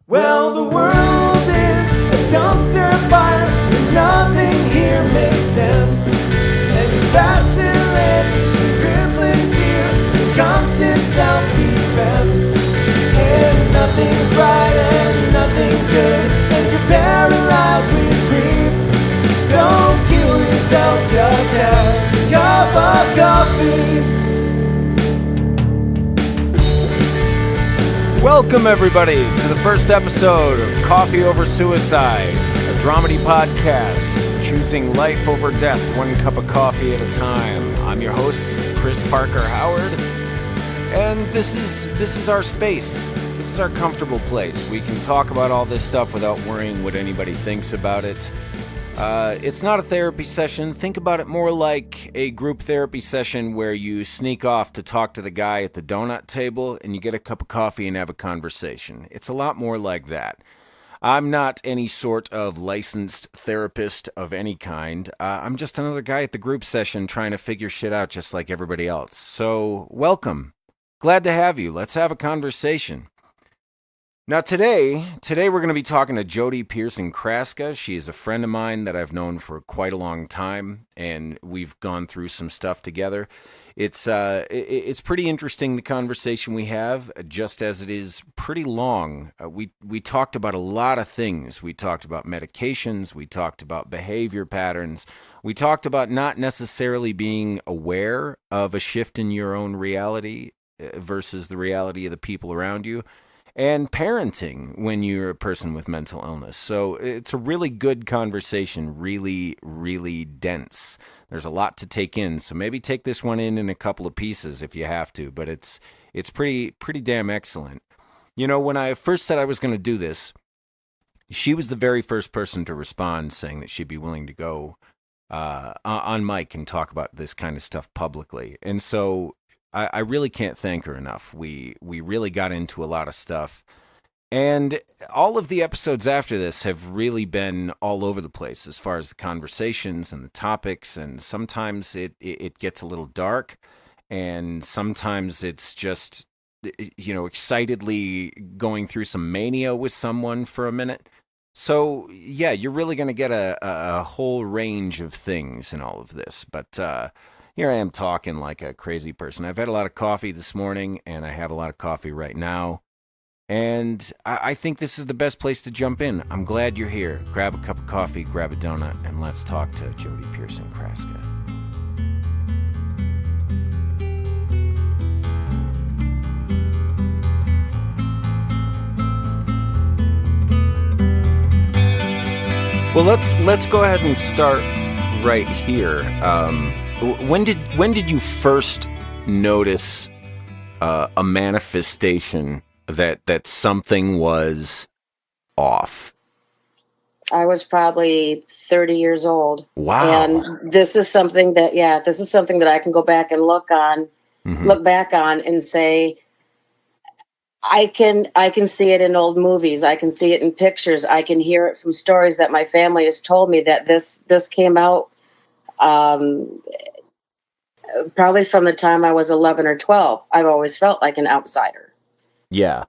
Well, the world is a dumpster fire, and nothing here makes sense. And you vacillate between crippling fear and constant self-defense. And nothing's right and nothing's good, and you're paralyzed with grief. Don't kill yourself, just have a cup of coffee. Welcome, everybody, to the first episode of Coffee Over Suicide, a dramedy podcast, choosing life over death, one cup of coffee at a time. I'm your host, Chris Parker Howard, and this is our space. This is our comfortable place. We can talk about all this stuff without worrying what anybody thinks about it. It's not a therapy session. Think about it more like a group therapy session where you sneak off to talk to the guy at the donut table and you get a cup of coffee and have a conversation. It's a lot more like that. I'm not any sort of licensed therapist of any kind. I'm just another guy at the group session trying to figure shit out just like everybody else. So, welcome. Glad to have you. Let's have a conversation. Now today we're going to be talking to Jodi Pierson-Kraska. She is a friend of mine that I've known for quite a long time, and we've gone through some stuff together. It's pretty interesting, the conversation we have, just as it is pretty long. We talked about a lot of things. We talked about medications. We talked about behavior patterns. We talked about not necessarily being aware of a shift in your own reality versus the reality of the people around you. And parenting when you're a person with mental illness. So it's a really good conversation, really, really dense. There's a lot to take in, so maybe take this one in a couple of pieces if you have to, but it's pretty damn excellent. You know, when I first said I was going to do this, she was the very first person to respond saying that she'd be willing to go on mic and talk about this kind of stuff publicly. And so I really can't thank her enough. We really got into a lot of stuff. And all of the episodes after this have really been all over the place as far as the conversations and the topics. And sometimes it gets a little dark. And sometimes it's just, you know, excitedly going through some mania with someone for a minute. So, yeah, you're really going to get a whole range of things in all of this. But here I am talking like a crazy person. I've had a lot of coffee this morning, and I have a lot of coffee right now. And I think this is the best place to jump in. I'm glad you're here. Grab a cup of coffee, grab a donut, and let's talk to Jodi Pierson-Kraska. Well, let's go ahead and start right here. When did you first notice a manifestation that something was off? I was probably 30 years old. Wow. And this is something that I can go back and look back on and say, I can see it in old movies. I can see it in pictures. I can hear it from stories that my family has told me that this came out probably from the time I was 11 or 12. I've always felt like an outsider. Yeah.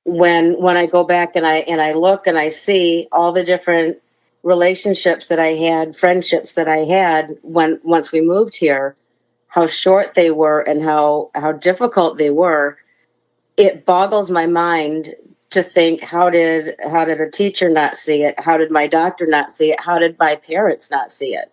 When I go back and I look and I see all the different relationships that I had, friendships that I had once we moved here, how short they were and how difficult they were, it boggles my mind to think, how did a teacher not see it? How did my doctor not see it? How did my parents not see it?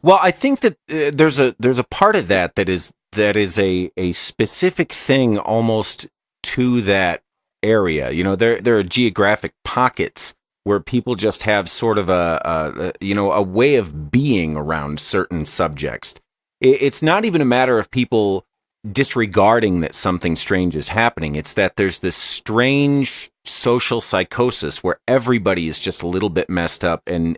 Well, I think that there's a part of that is a specific thing almost to that area. You know, there are geographic pockets where people just have sort of a way of being around certain subjects. It's not even a matter of people disregarding that something strange is happening. It's that there's this strange social psychosis where everybody is just a little bit messed up and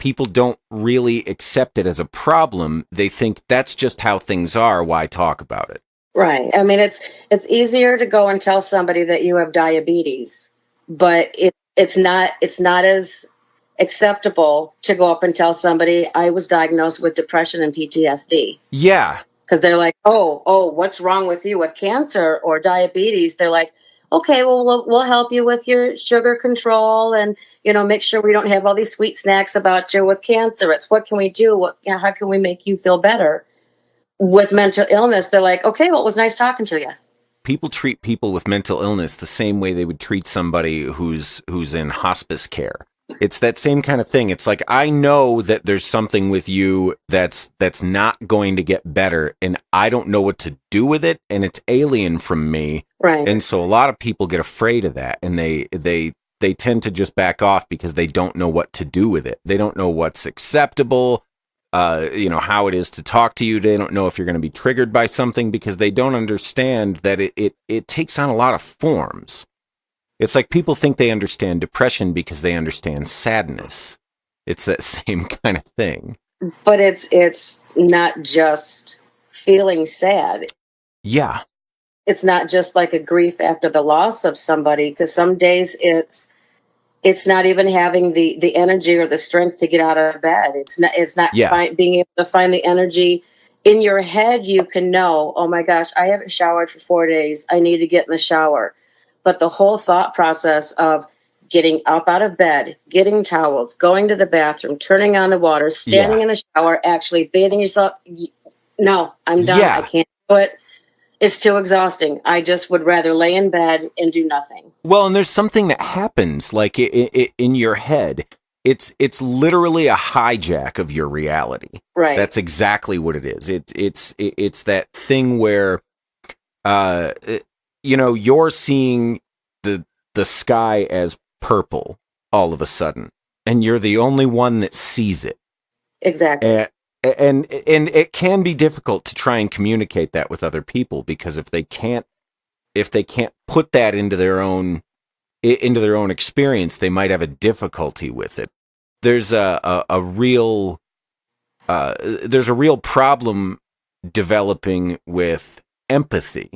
people don't really accept it as a problem. They think that's just how things are. Why talk about it? Right. I mean, it's easier to go and tell somebody that you have diabetes, but it's not as acceptable to go up and tell somebody I was diagnosed with depression and PTSD. Yeah. Because they're like, oh, what's wrong with you with cancer or diabetes? They're like, okay, well, we'll help you with your sugar control and, make sure we don't have all these sweet snacks about you with cancer. It's what can we do? How can we make you feel better? With mental illness, they're like, okay, well, it was nice talking to you. People treat people with mental illness the same way they would treat somebody who's in hospice care. It's that same kind of thing. It's like, I know that there's something with you that's not going to get better, and I don't know what to do with it, and it's alien from me. Right. And so a lot of people get afraid of that, and they tend to just back off because they don't know what to do with it. They don't know what's acceptable, how it is to talk to you. They don't know if you're going to be triggered by something because they don't understand that it takes on a lot of forms. It's like people think they understand depression because they understand sadness. It's that same kind of thing. But it's not just feeling sad. Yeah. It's not just like a grief after the loss of somebody, because some days it's not even having the energy or the strength to get out of bed. It's not being able to find the energy. In your head, you can know, oh my gosh, I haven't showered for 4 days. I need to get in the shower. But the whole thought process of getting up out of bed, getting towels, going to the bathroom, turning on the water, standing in the shower, actually bathing yourself. No, I'm done. Yeah. I can't do it. It's too exhausting. I just would rather lay in bed and do nothing. Well, and there's something that happens like in your head. It's literally a hijack of your reality. Right. That's exactly what it is. It's that thing where, you're seeing the sky as purple all of a sudden, and you're the only one that sees it. Exactly. And it can be difficult to try and communicate that with other people, because if they can't put that into their own experience, they might have a difficulty with it. There's a real problem developing with empathy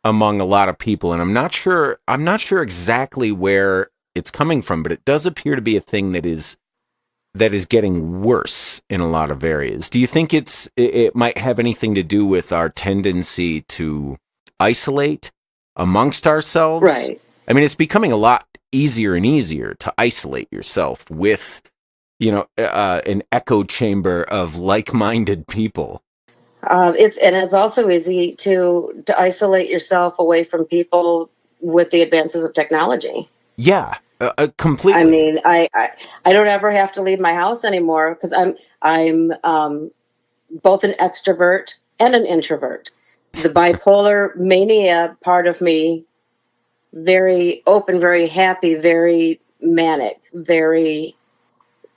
among a lot of people, and I'm not sure exactly where it's coming from, but it does appear to be a thing that is getting worse in a lot of areas. Do you think it might have anything to do with our tendency to isolate amongst ourselves? Right. I mean, it's becoming a lot easier and easier to isolate yourself with, an echo chamber of like-minded people. It's also easy to isolate yourself away from people with the advances of technology. Yeah, completely. I mean, I don't ever have to leave my house anymore because I'm both an extrovert and an introvert. The bipolar mania part of me, very open, very happy, very manic, very,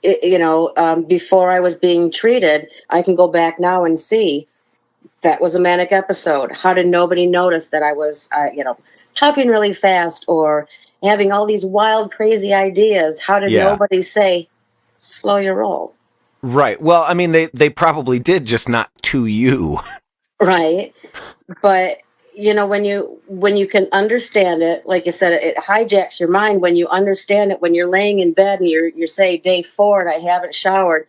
before I was being treated, I can go back now and see that was a manic episode. How did nobody notice that I was, talking really fast or having all these wild, crazy ideas? How did nobody say, slow your roll? Right. Well, I mean, they probably did, just not to you. Right. But, when you can understand it, like you said, it hijacks your mind when you understand it. When you're laying in bed and you're say day 4 and I haven't showered,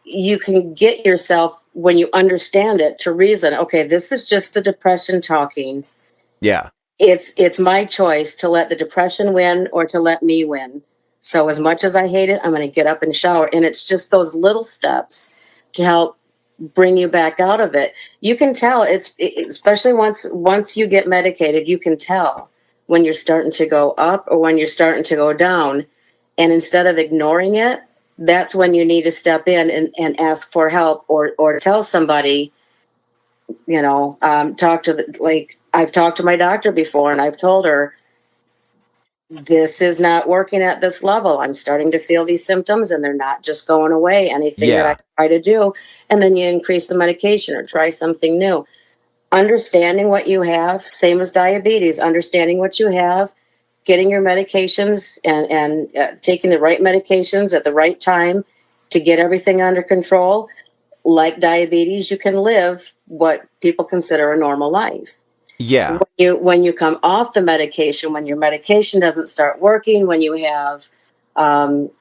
you can get yourself, when you understand it, to reason, okay, this is just the depression talking. Yeah. It's my choice to let the depression win or to let me win. So as much as I hate it, I'm going to get up and shower. And it's just those little steps to help bring you back out of it. You can tell, especially once you get medicated, you can tell when you're starting to go up or when you're starting to go down. And instead of ignoring it, that's when you need to step in and ask for help or tell somebody, talk to I've talked to my doctor before and I've told her, this is not working at this level. I'm starting to feel these symptoms and they're not just going away. Anything that I try to do. And then you increase the medication or try something new. Understanding what you have, same as diabetes, understanding what you have, getting your medications and taking the right medications at the right time to get everything under control. Like diabetes, you can live what people consider a normal life. Yeah. When you come off the medication, when your medication doesn't start working, when you have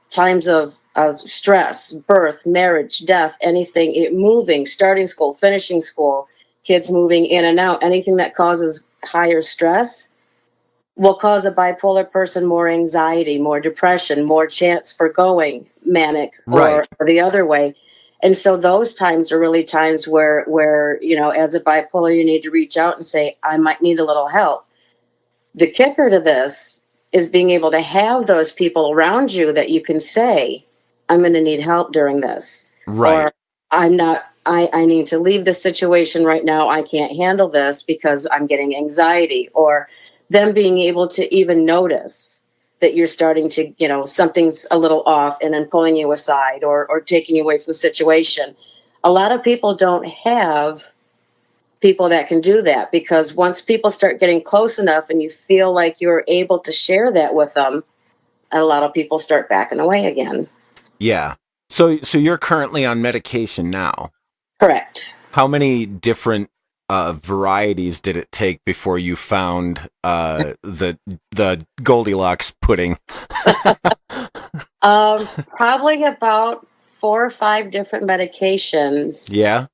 times of stress, birth, marriage, death, anything, moving, starting school, finishing school, kids moving in and out, anything that causes higher stress, will cause a bipolar person more anxiety, more depression, more chance for going manic Right. or the other way. And so those times are really times where, as a bipolar, you need to reach out and say, I might need a little help. The kicker to this is being able to have those people around you that you can say, I'm going to need help during this. Right. Or I need to leave this situation right now. I can't handle this because I'm getting anxiety. Or them being able to even notice that you're starting to, something's a little off and then pulling you aside or taking you away from the situation. A lot of people don't have people that can do that, because once people start getting close enough and you feel like you're able to share that with them, a lot of people start backing away again. Yeah. So you're currently on medication now. Correct. How many different varieties did it take before you found the Goldilocks pudding? Probably about 4 or 5 different medications. Yeah.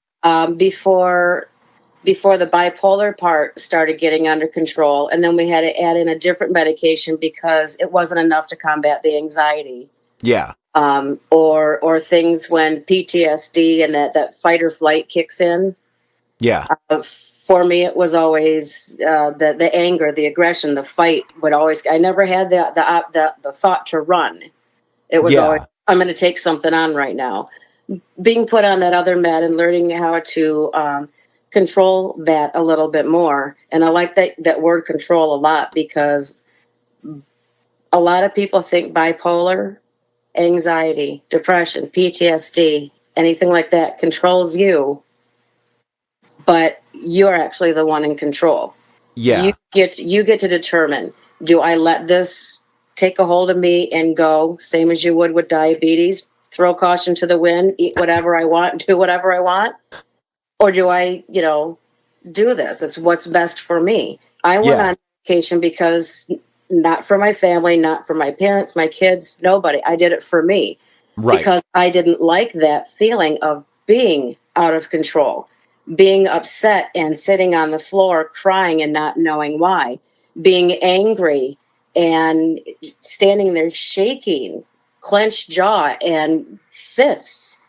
Before the bipolar part started getting under control, and then we had to add in a different medication because it wasn't enough to combat the anxiety. Yeah. Or things when PTSD and that fight or flight kicks in. Yeah. For me, it was always the anger, the aggression, the fight would always. I never had the thought to run. It was always, I'm going to take something on right now. Being put on that other med and learning how to control that a little bit more. And I like that word control a lot, because a lot of people think bipolar, anxiety, depression, PTSD, anything like that controls you, but you're actually the one in control. Yeah. You get to determine, do I let this take a hold of me and go, same as you would with diabetes, throw caution to the wind, eat whatever I want, do whatever I want? Or do I, do this? It's what's best for me. I went on medication because not for my family, not for my parents, my kids, nobody. I did it for me. Right. Because I didn't like that feeling of being out of control, being upset and sitting on the floor crying and not knowing why, being angry and standing there shaking, clenched jaw and fists,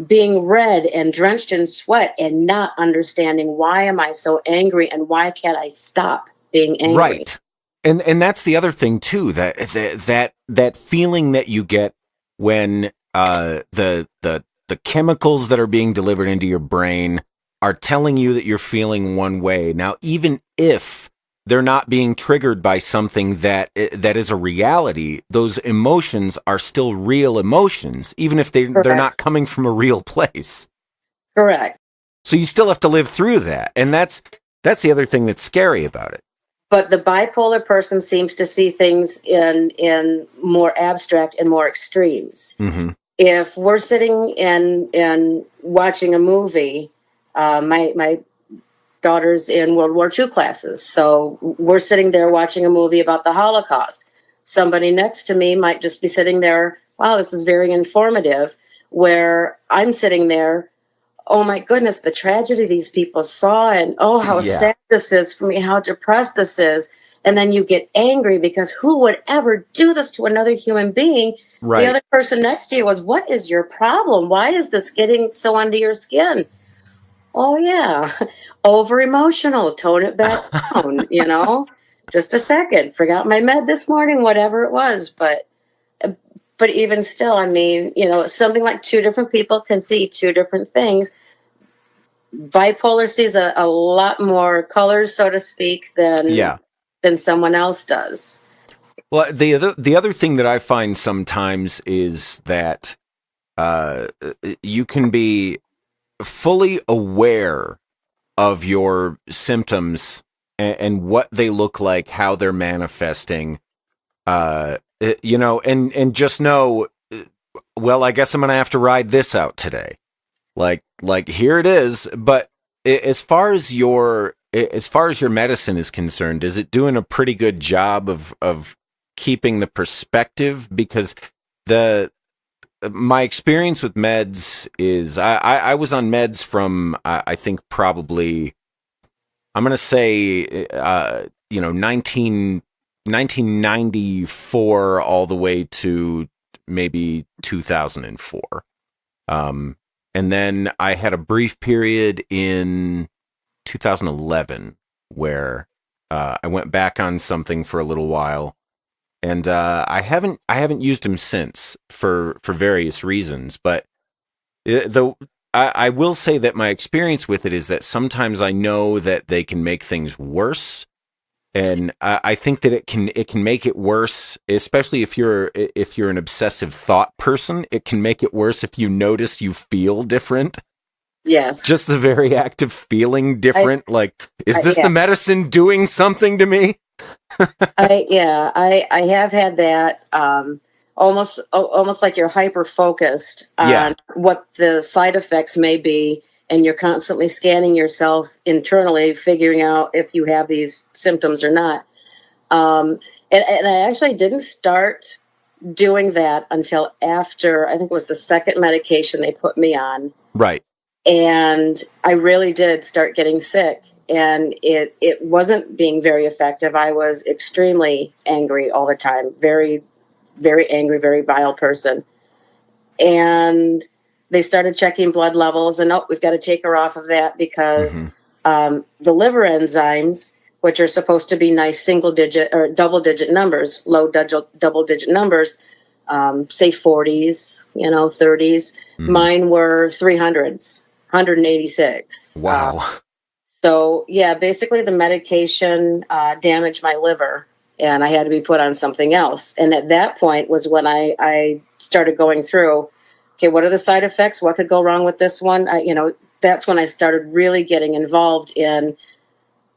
being red and drenched in sweat and not understanding, why am I so angry and why can't I stop being angry? Right. And that's the other thing too, that feeling that you get when the chemicals that are being delivered into your brain are telling you that you're feeling one way. Now, even if they're not being triggered by something that is a reality, those emotions are still real emotions, even if they're not coming from a real place. Correct. So you still have to live through that. And that's the other thing that's scary about it. But the bipolar person seems to see things in more abstract and more extremes. Mm-hmm. If we're sitting and watching a movie, my daughter's in World War II classes, so we're sitting there watching a movie about the Holocaust. Somebody next to me might just be sitting there, wow, this is very informative, where I'm sitting there, oh my goodness, the tragedy these people saw, and oh, how sad this is for me, how depressed this is. And then you get angry because who would ever do this to another human being? Right. The other person next to you was, what is your problem? Why is this getting so under your skin? Oh, yeah, over emotional, tone it back down, just a second, forgot my med this morning, whatever it was. But even still, I mean, something like 2 different people can see 2 different things. Bipolar sees a lot more colors, so to speak, than someone else does. Well, the other thing that I find sometimes is that you can be fully aware of your symptoms and what they look like, how they're manifesting, and just know, well, I guess I'm going to have to ride this out today. Like here it is. But as far as your medicine is concerned, is it doing a pretty good job of keeping the perspective? Because my experience with meds is I was on meds from I think probably I'm going to say 19 1994 all the way to maybe 2004. And then I had a brief period in 2011 where I went back on something for a little while, and I haven't used them since for various reasons. But I will say that my experience with it is that sometimes I know that they can make things worse. And I think that it can make it worse, especially if you're an obsessive thought person. It can make it worse if you notice you feel different. Yes. Just the very act of feeling different. Is this the medicine doing something to me? I have had that. Almost like you're hyper focused on what the side effects may be. And you're constantly scanning yourself internally, figuring out if you have these symptoms or not. And I actually didn't start doing that until after, I think it was the second medication they put me on. Right. And I really did start getting sick. And it wasn't being very effective. I was extremely angry all the time. Very, very angry, very vile person. And they started checking blood levels, and we've got to take her off of that because the liver enzymes, which are supposed to be nice single-digit or double-digit numbers, low double-digit numbers, say 40s, 30s. Mine were 300s, 186. Wow. So, basically the medication damaged my liver, and I had to be put on something else. And at that point was when I started going through, okay, what are the side effects? What could go wrong with this one? That's when I started really getting involved in,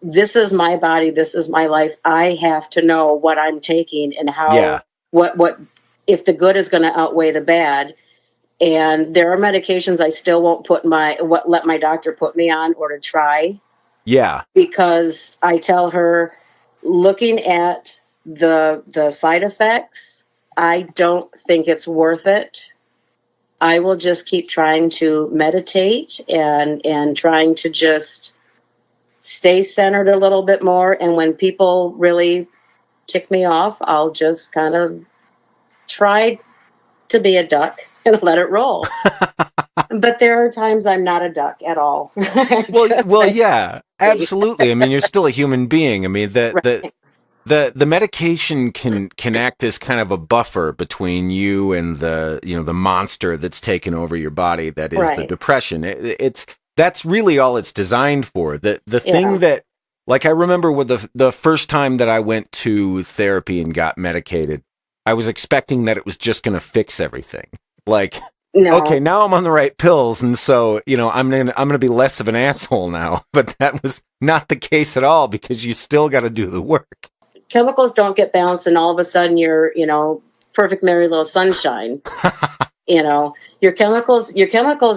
this is my body, this is my life. I have to know what I'm taking and how, what if the good is going to outweigh the bad. And there are medications I still won't let my doctor put me on or to try. Yeah. Because I tell her, looking at the side effects, I don't think it's worth it. I will just keep trying to meditate and trying to just stay centered a little bit more. And when people really tick me off, I'll just kind of try to be a duck and let it roll. But there are times I'm not a duck at all. Yeah, absolutely. I mean, you're still a human being. I mean, the medication can act as kind of a buffer between you and the monster that's taken over your body, that is the depression. That's really all it's designed for. The thing that, like, I remember with the first time that I went to therapy and got medicated, I was expecting that it was just going to fix everything. Like, okay, now I'm on the right pills, and so I'm gonna be less of an asshole now. But that was not the case at all, because you still got to do the work. Chemicals don't get balanced, and all of a sudden you're, perfect merry little sunshine. Your chemicals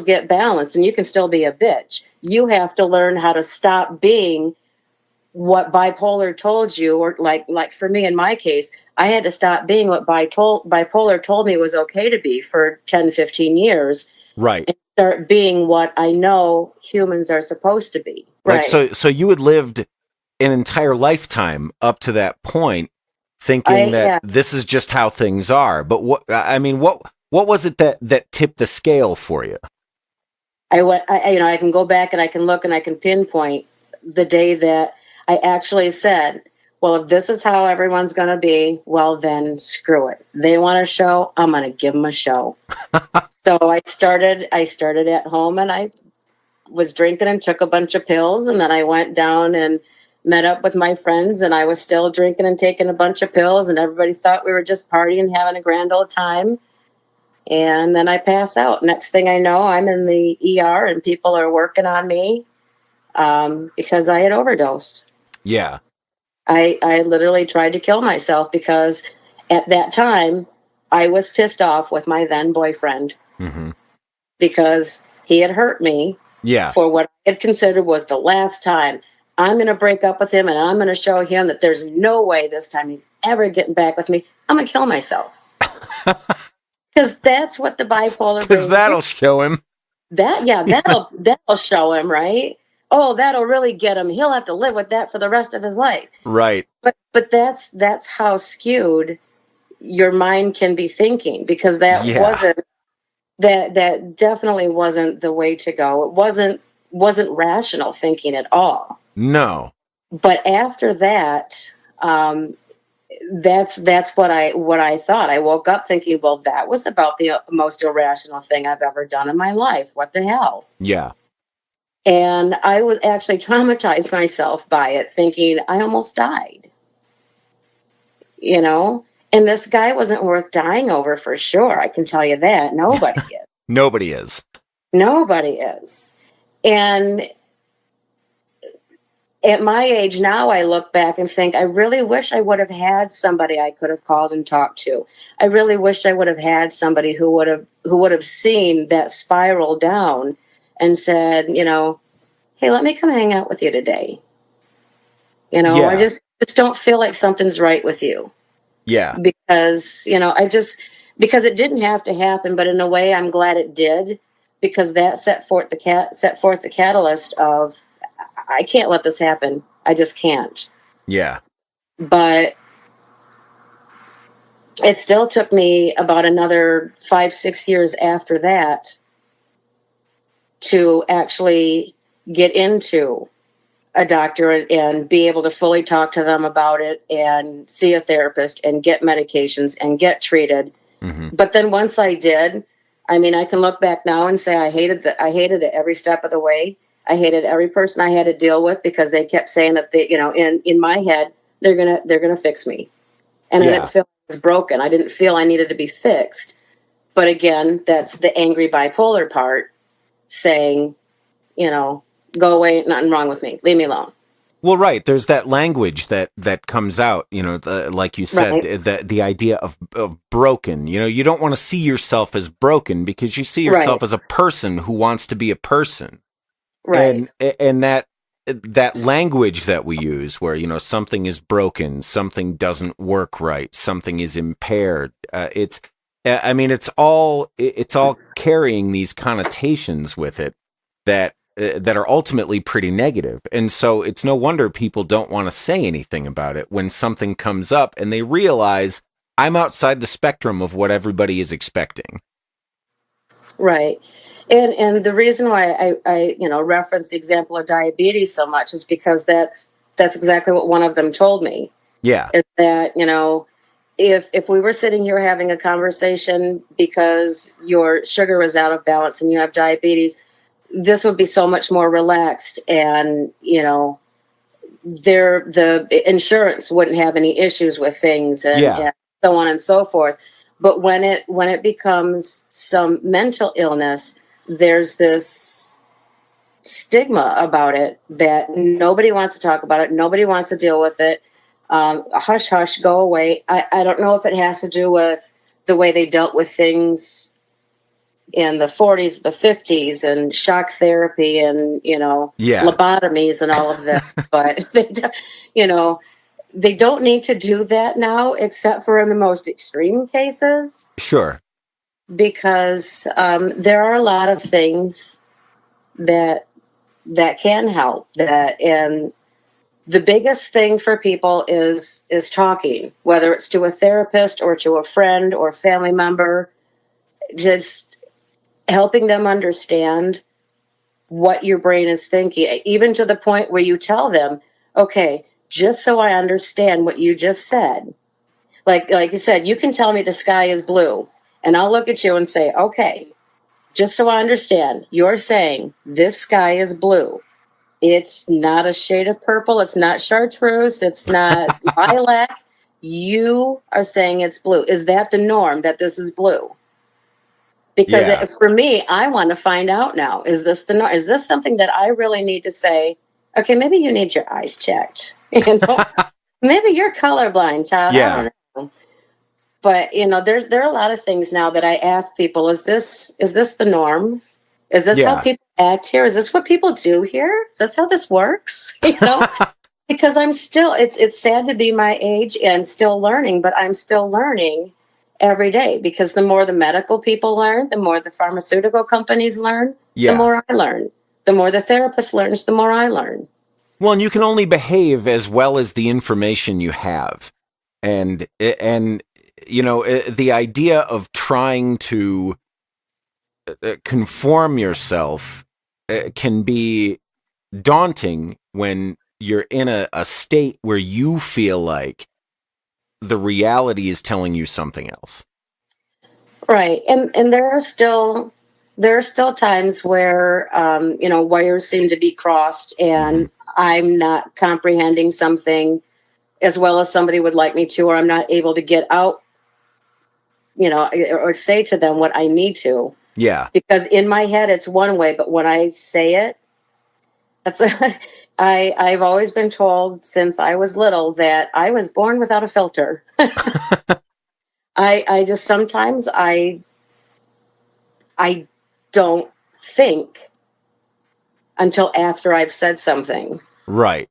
get balanced, and you can still be a bitch. You have to learn how to stop being what bipolar told you, or like for me in my case, I had to stop being what bipolar told me was okay to be for 10, 15 years. Right. And start being what I know humans are supposed to be. Right. Like, so you had lived an entire lifetime up to that point thinking that this is just how things are. But what was it that tipped the scale for you? I can go back and I can look and I can pinpoint the day that I actually said, well, if this is how everyone's going to be, well, then screw it. They want a show, I'm going to give them a show. So I started at home, and I was drinking and took a bunch of pills. And then I went down and met up with my friends, and I was still drinking and taking a bunch of pills, and everybody thought we were just partying, having a grand old time. And then I pass out. Next thing I know, I'm in the ER, and people are working on me because I had overdosed. Yeah. I literally tried to kill myself because at that time I was pissed off with my then boyfriend because he had hurt me for what I had considered was the last time. I'm going to break up with him, and I'm going to show him that there's no way this time he's ever getting back with me. I'm going to kill myself. Because that's what the bipolar... Because that'll show him. That'll show him, right? oh, that'll really get him. He'll have to live with that for the rest of his life. Right. But that's how skewed your mind can be thinking, because that definitely wasn't the way to go. It wasn't rational thinking at all. No. But after that, that's what I thought. I woke up thinking, well, that was about the most irrational thing I've ever done in my life. What the hell? Yeah. And I was actually traumatized myself by it, thinking I almost died. And this guy wasn't worth dying over, for sure. I can tell you that. Nobody is. Nobody is. Nobody is. And at my age now, I look back and think, I really wish I would have had somebody I could have called and talked to. I really wish I would have had somebody who would have seen that spiral down and said, hey, let me come hang out with you today. I just don't feel like something's right with you. Yeah. Because, because it didn't have to happen, but in a way I'm glad it did, because that set forth the catalyst of, I can't let this happen. I just can't. Yeah. But it still took me about another 5-6 years after that to actually get into a doctor and be able to fully talk to them about it and see a therapist and get medications and get treated. Mm-hmm. But then once I did, I can look back now and say I hated it every step of the way. I hated every person I had to deal with, because they kept saying that they, in my head, they're gonna fix me, and I didn't feel I was broken. I didn't feel I needed to be fixed. But again, that's the angry bipolar part saying, go away, ain't nothing wrong with me, leave me alone. Well, right. There's that language that comes out, like you said, right. the idea of broken. You don't want to see yourself as broken, because you see yourself as a person who wants to be a person. Right. And that language that we use, where, something is broken, something doesn't work right, something is impaired. It's all carrying these connotations with it that are ultimately pretty negative. And so it's no wonder people don't want to say anything about it when something comes up and they realize, I'm outside the spectrum of what everybody is expecting. Right. And the reason why I reference the example of diabetes so much is because that's exactly what one of them told me. Yeah. Is that, if we were sitting here having a conversation because your sugar is out of balance and you have diabetes, this would be so much more relaxed, and the insurance wouldn't have any issues with things, and so on and so forth. But when it becomes some mental illness, there's this stigma about it that nobody wants to talk about it. Nobody wants to deal with it. Hush, hush, go away. I don't know if it has to do with the way they dealt with things in the 40s, the 50s, and shock therapy and, lobotomies and all of this. But, they don't need to do that now, except for in the most extreme cases. Sure. Because there are a lot of things that can help. And the biggest thing for people is talking, whether it's to a therapist or to a friend or family member, just helping them understand what your brain is thinking, even to the point where you tell them, okay, just so I understand what you just said. Like you said, you can tell me the sky is blue, and I'll look at you and say, okay, just so I understand, you're saying this sky is blue. It's not a shade of purple. It's not chartreuse. It's not lilac. You are saying it's blue. Is that the norm, that this is blue? Because for me, I want to find out now, is this the norm? Is this something that I really need to say, okay, maybe you need your eyes checked. Maybe you're colorblind, child. Yeah. I don't know. But, there are a lot of things now that I ask people, is this the norm? Is this how people act here? Is this what people do here? Is this how this works? Because I'm still, it's sad to be my age and still learning, but I'm still learning every day, because the more the medical people learn, the more the pharmaceutical companies learn, the more I learn. The more the therapist learns, the more I learn. Well, and you can only behave as well as the information you have. And the idea of trying to conform yourself can be daunting when you're in a state where you feel like the reality is telling you something else. Right. And there are still times where wires seem to be crossed, and I'm not comprehending something as well as somebody would like me to, or I'm not able to get out, or say to them what I need to. Yeah. Because in my head it's one way, but when I say it, that's I've always been told since I was little that I was born without a filter. I just sometimes I don't think until after I've said something. Right.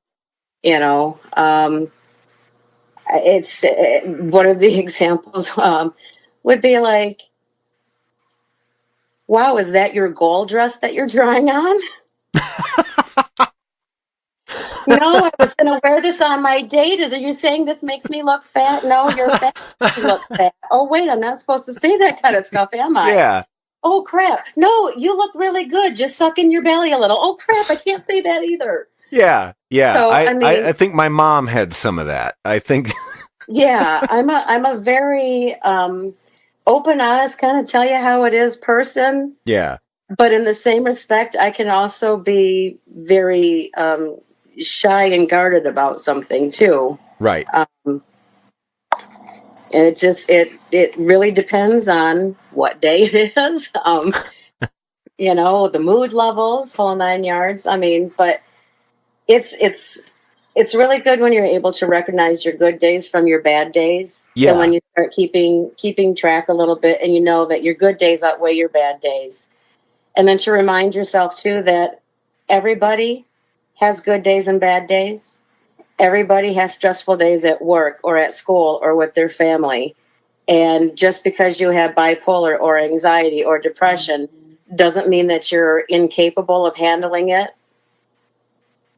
It's one of the examples would be like, wow, is that your goal dress that you're drawing on? No, I was going to wear this on my date. Is it you saying this makes me look fat? No, you're fat. You look fat. Oh, wait, I'm not supposed to say that kind of stuff, am I? Yeah. Oh, crap. No, you look really good. Just suck in your belly a little. Oh, crap, I can't say that either. Yeah. So, I think my mom had some of that. I think. Yeah, I'm a very open, honest, kind of tell you how it is person. Yeah. But in the same respect, I can also be very shy and guarded about something too. Right. And it really depends on what day it is. The mood levels, whole 9 yards. I mean, but it's really good when you're able to recognize your good days from your bad days. Yeah. And when you start keeping track a little bit, and you know that your good days outweigh your bad days. And then to remind yourself too that everybody has good days and bad days. Everybody has stressful days at work or at school or with their family. And just because you have bipolar or anxiety or depression doesn't mean that you're incapable of handling it.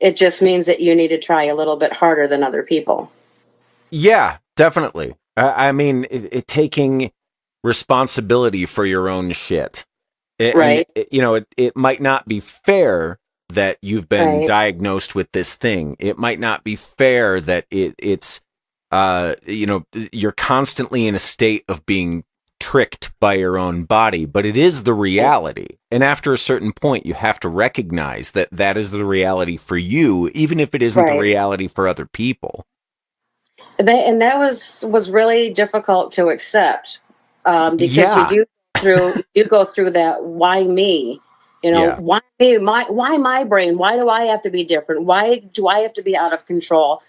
It just means that you need to try a little bit harder than other people. Yeah, definitely. I mean, taking responsibility for your own shit. Right. And, it might not be fair that you've been diagnosed with this thing. It might not be fair that it's you're constantly in a state of being tricked by your own body, but it is the reality. And after a certain point, you have to recognize that that is the reality for you, even if it isn't the reality for other people. That was really difficult to accept because you go through that. Why me? Why me? Why my brain? Why do I have to be different? Why do I have to be out of control?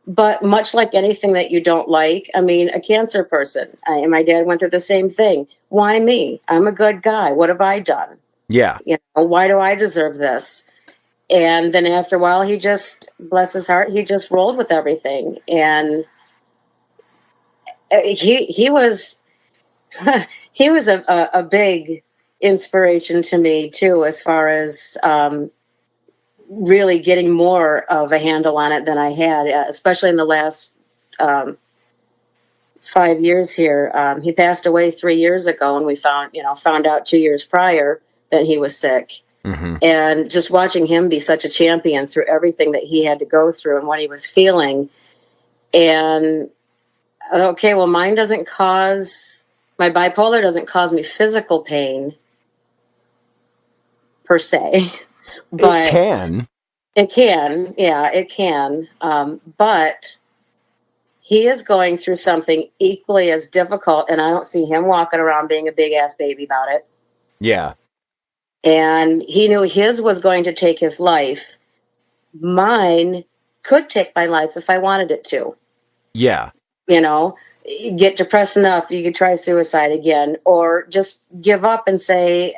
But much like anything that you don't like, I mean, a cancer person, and my dad went through the same thing. Why me? I'm a good guy. What have I done? Yeah. Why do I deserve this? And then after a while, he just, bless his heart, he just rolled with everything. And he was he was a big inspiration to me too, as far as really getting more of a handle on it than I had, especially in the last 5 years here. He passed away 3 years ago, and we found out 2 years prior that he was sick. Mm-hmm. And just watching him be such a champion through everything that he had to go through and what he was feeling. And okay, well, my bipolar doesn't cause me physical pain per se. But it can. Yeah, it can. But he is going through something equally as difficult, and I don't see him walking around being a big ass baby about it. Yeah. And he knew his was going to take his life. Mine could take my life if I wanted it to. Yeah. You get depressed enough, you could try suicide again, or just give up and say,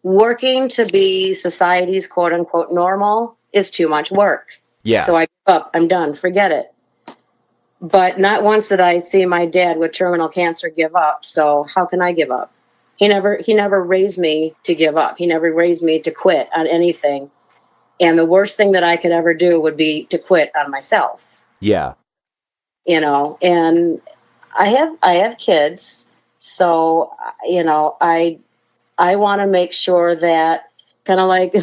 working to be society's quote unquote normal is too much work. Yeah. So I give up. I'm done. Forget it. But not once did I see my dad with terminal cancer give up. So how can I give up? He never raised me to give up. He never raised me to quit on anything. And the worst thing that I could ever do would be to quit on myself. Yeah. And I have kids, so I want to make sure that, kind of like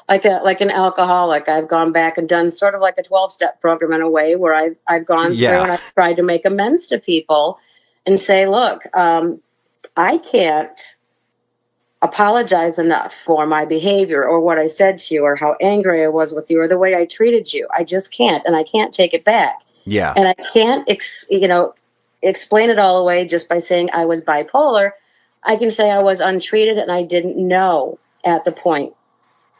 like an alcoholic, I've gone back and done sort of like a 12-step program in a way, where I've gone through and I've tried to make amends to people and say, look, I can't apologize enough for my behavior or what I said to you or how angry I was with you or the way I treated you. I just can't, and I can't take it back. Yeah. And I can't, explain it all away just by saying I was bipolar. I can say I was untreated and I didn't know at the point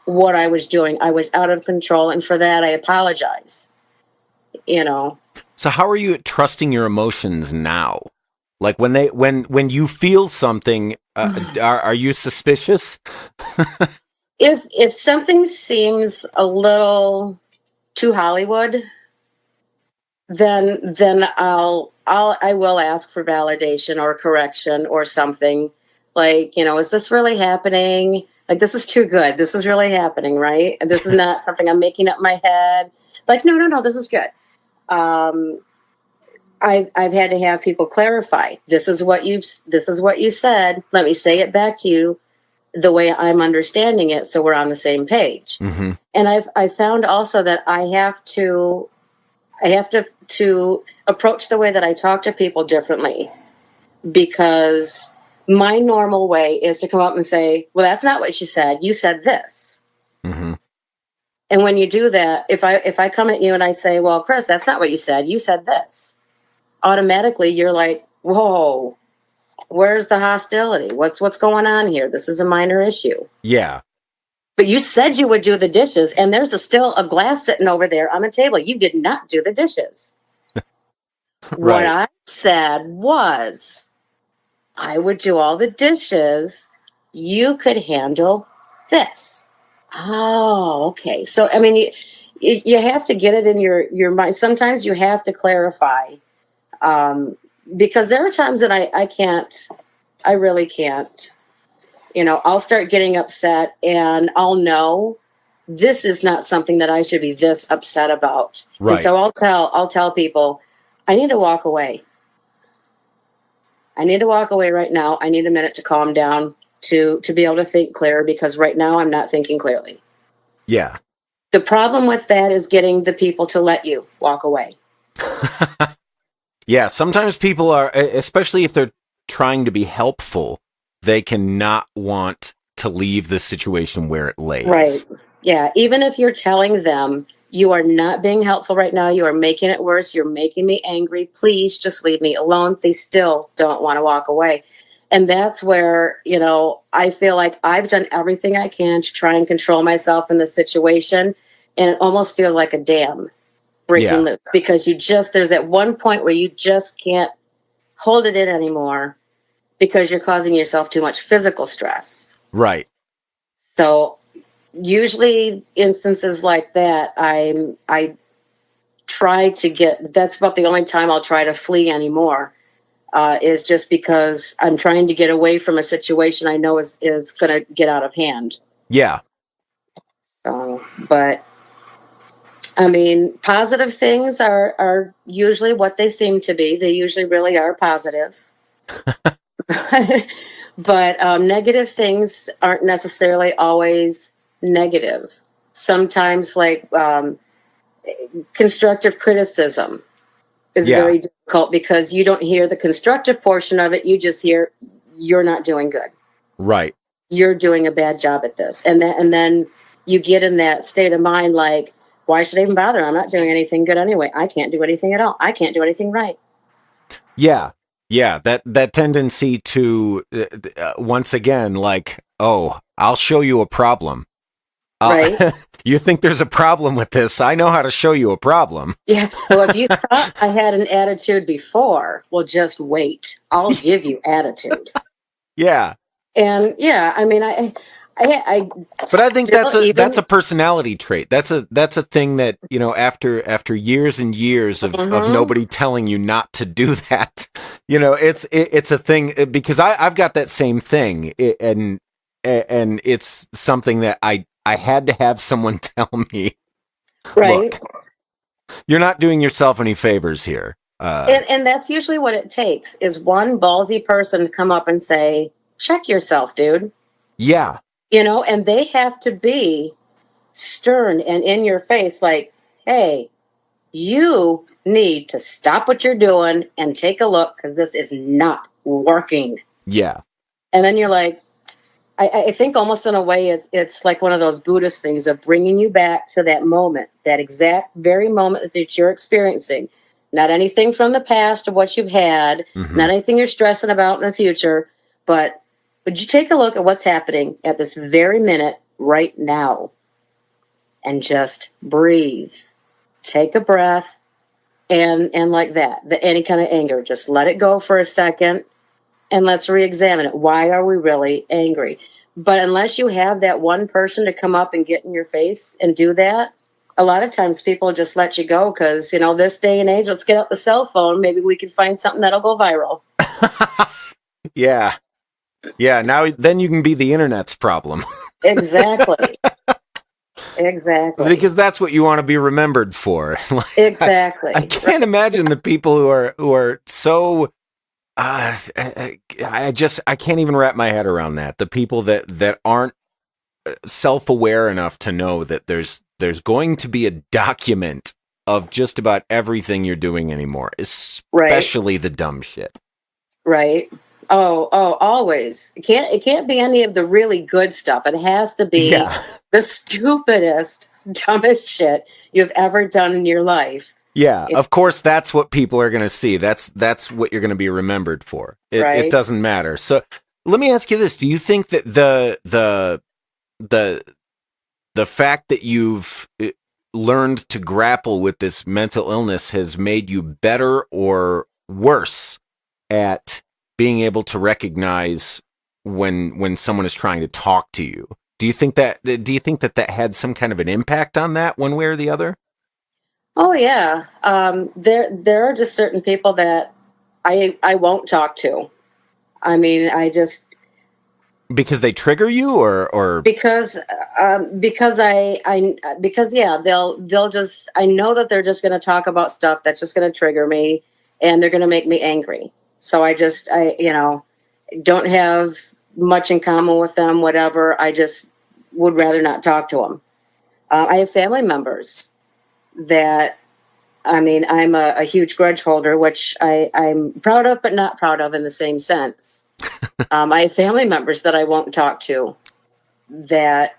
what I was doing. I was out of control, and for that I apologize. So how are you at trusting your emotions now? Like when you feel something, are you suspicious? If something seems a little too Hollywood, then I will ask for validation or correction or something. Like, is this really happening? Like, this is too good. This is really happening, right? And this is not something I'm making up in my head. Like, no, this is good. I've had to have people clarify. This is what you said. Let me say it back to you the way I'm understanding it, so we're on the same page. Mm-hmm. And I've found also that I have to approach the way that I talk to people differently, because my normal way is to come up and say, well, that's not what you said. You said this. Mm-hmm. And when you do that, if I come at you and I say, well, Chris, that's not what you said. You said this. Automatically, you're like, whoa, where's the hostility? What's going on here? This is a minor issue. Yeah. But you said you would do the dishes, and there's still a glass sitting over there on the table. You did not do the dishes. Right. What I said was, I would do all the dishes. You could handle this. Oh, okay. So, I mean, you have to get it in your mind. Sometimes you have to clarify, because there are times that I really can't. I'll start getting upset, and I'll know this is not something that I should be this upset about. Right. And so I'll tell people, I need to walk away. I need to walk away right now. I need a minute to calm down, to be able to think clearer, because right now I'm not thinking clearly. Yeah. The problem with that is getting the people to let you walk away. Yeah. Sometimes people are, especially if they're trying to be helpful, they cannot want to leave the situation where it lays. Right. Yeah. Even if you're telling them, you are not being helpful right now, you are making it worse, you're making me angry, please just leave me alone, they still don't want to walk away. And that's where, I feel like I've done everything I can to try and control myself in the situation. And it almost feels like a dam breaking loose, because there's that one point where you just can't hold it in anymore, because you're causing yourself too much physical stress. Right. So usually instances like that, I try to that's about the only time I'll try to flee anymore, is just because I'm trying to get away from a situation I know is going to get out of hand. Yeah. So, but I mean, positive things are usually what they seem to be. They usually really are positive. But negative things aren't necessarily always negative. Sometimes, like, constructive criticism is very difficult, because you don't hear the constructive portion of it. You just hear, you're not doing good. Right. You're doing a bad job at this. And then you get in that state of mind, like, why should I even bother? I'm not doing anything good anyway. I can't do anything at all. I can't do anything right. Yeah. Yeah. That tendency to, once again, like, oh, I'll show you a problem. Right. You think there's a problem with this? I know how to show you a problem. Yeah. Well, if you thought I had an attitude before, well, just wait. I'll give you attitude. Yeah. And yeah, I mean, But I think still that's a personality trait. That's a thing that, you know, after years and years of nobody telling you not to do that, you know, it's a thing, because I've got that same thing, and it's something that I had to have someone tell me, right. look, you're not doing yourself any favors here. And that's usually what it takes, is one ballsy person to come up and say, check yourself, dude. Yeah. You know, and they have to be stern and in your face, like, hey, you need to stop what you're doing and take a look, because this is not working. Yeah. And then you're like, I think almost in a way it's like one of those Buddhist things of bringing you back to that moment, that exact very moment that you're experiencing. Not anything from the past of what you've had, not anything you're stressing about in the future, but would you take a look at what's happening at this very minute right now and just breathe, take a breath, and like that, any kind of anger, just let it go for a second. And let's re-examine it. Why are we really angry? But unless you have that one person to come up and get in your face and do that, a lot of times people just let you go because, you know, this day and age, let's get out the cell phone. Maybe we can find something that'll go viral. Yeah. Yeah. Now, then you can be the internet's problem. Exactly. Exactly. Because that's what you want to be remembered for. Like, exactly. I can't imagine the people who are so... I can't even wrap my head around that. The people that aren't self-aware enough to know that there's going to be a document of just about everything you're doing anymore, especially the dumb shit. Right. Oh, always. It can't be any of the really good stuff. It has to be the stupidest, dumbest shit you've ever done in your life. Yeah, of course, that's what people are going to see. That's what you're going to be remembered for. It doesn't matter. So let me ask you this: do you think that the fact that you've learned to grapple with this mental illness has made you better or worse at being able to recognize when someone is trying to talk to you? Do you think that had some kind of an impact on that, one way or the other? Oh yeah, there are just certain people that I won't talk to. I mean, because they trigger you, or because they'll just, I know that they're just going to talk about stuff that's just going to trigger me, and they're going to make me angry. So I don't have much in common with them. Whatever, I just would rather not talk to them. I have family members that, I mean, I'm a huge grudge holder, which I'm proud of, but not proud of in the same sense. I have family members that I won't talk to that,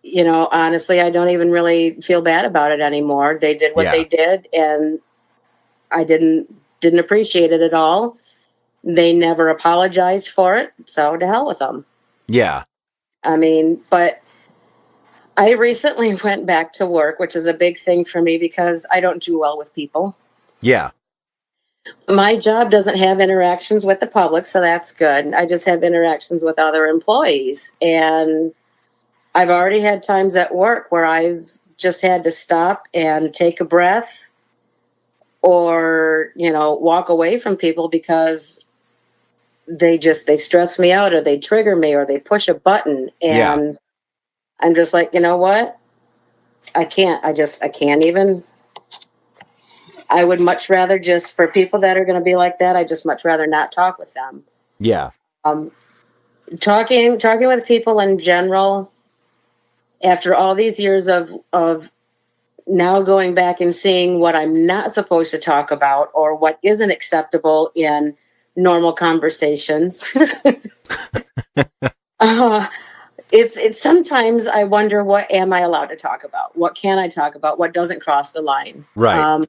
you know, honestly, I don't even really feel bad about it anymore. They did what they did, and I didn't appreciate it at all. They never apologized for it, so to hell with them. Yeah. I mean, but I recently went back to work, which is a big thing for me because I don't do well with people. Yeah. My job doesn't have interactions with the public, so that's good. I just have interactions with other employees. And I've already had times at work where I've just had to stop and take a breath or, you know, walk away from people because they stress me out, or they trigger me, or they push a button. And I'm just like, you know what? I can't even. I would much rather, just for people that are going to be like that, I just much rather not talk with them. Yeah. Talking with people in general, after all these years of now going back and seeing what I'm not supposed to talk about or what isn't acceptable in normal conversations. It's sometimes I wonder, what am I allowed to talk about? What can I talk about? What doesn't cross the line? Right.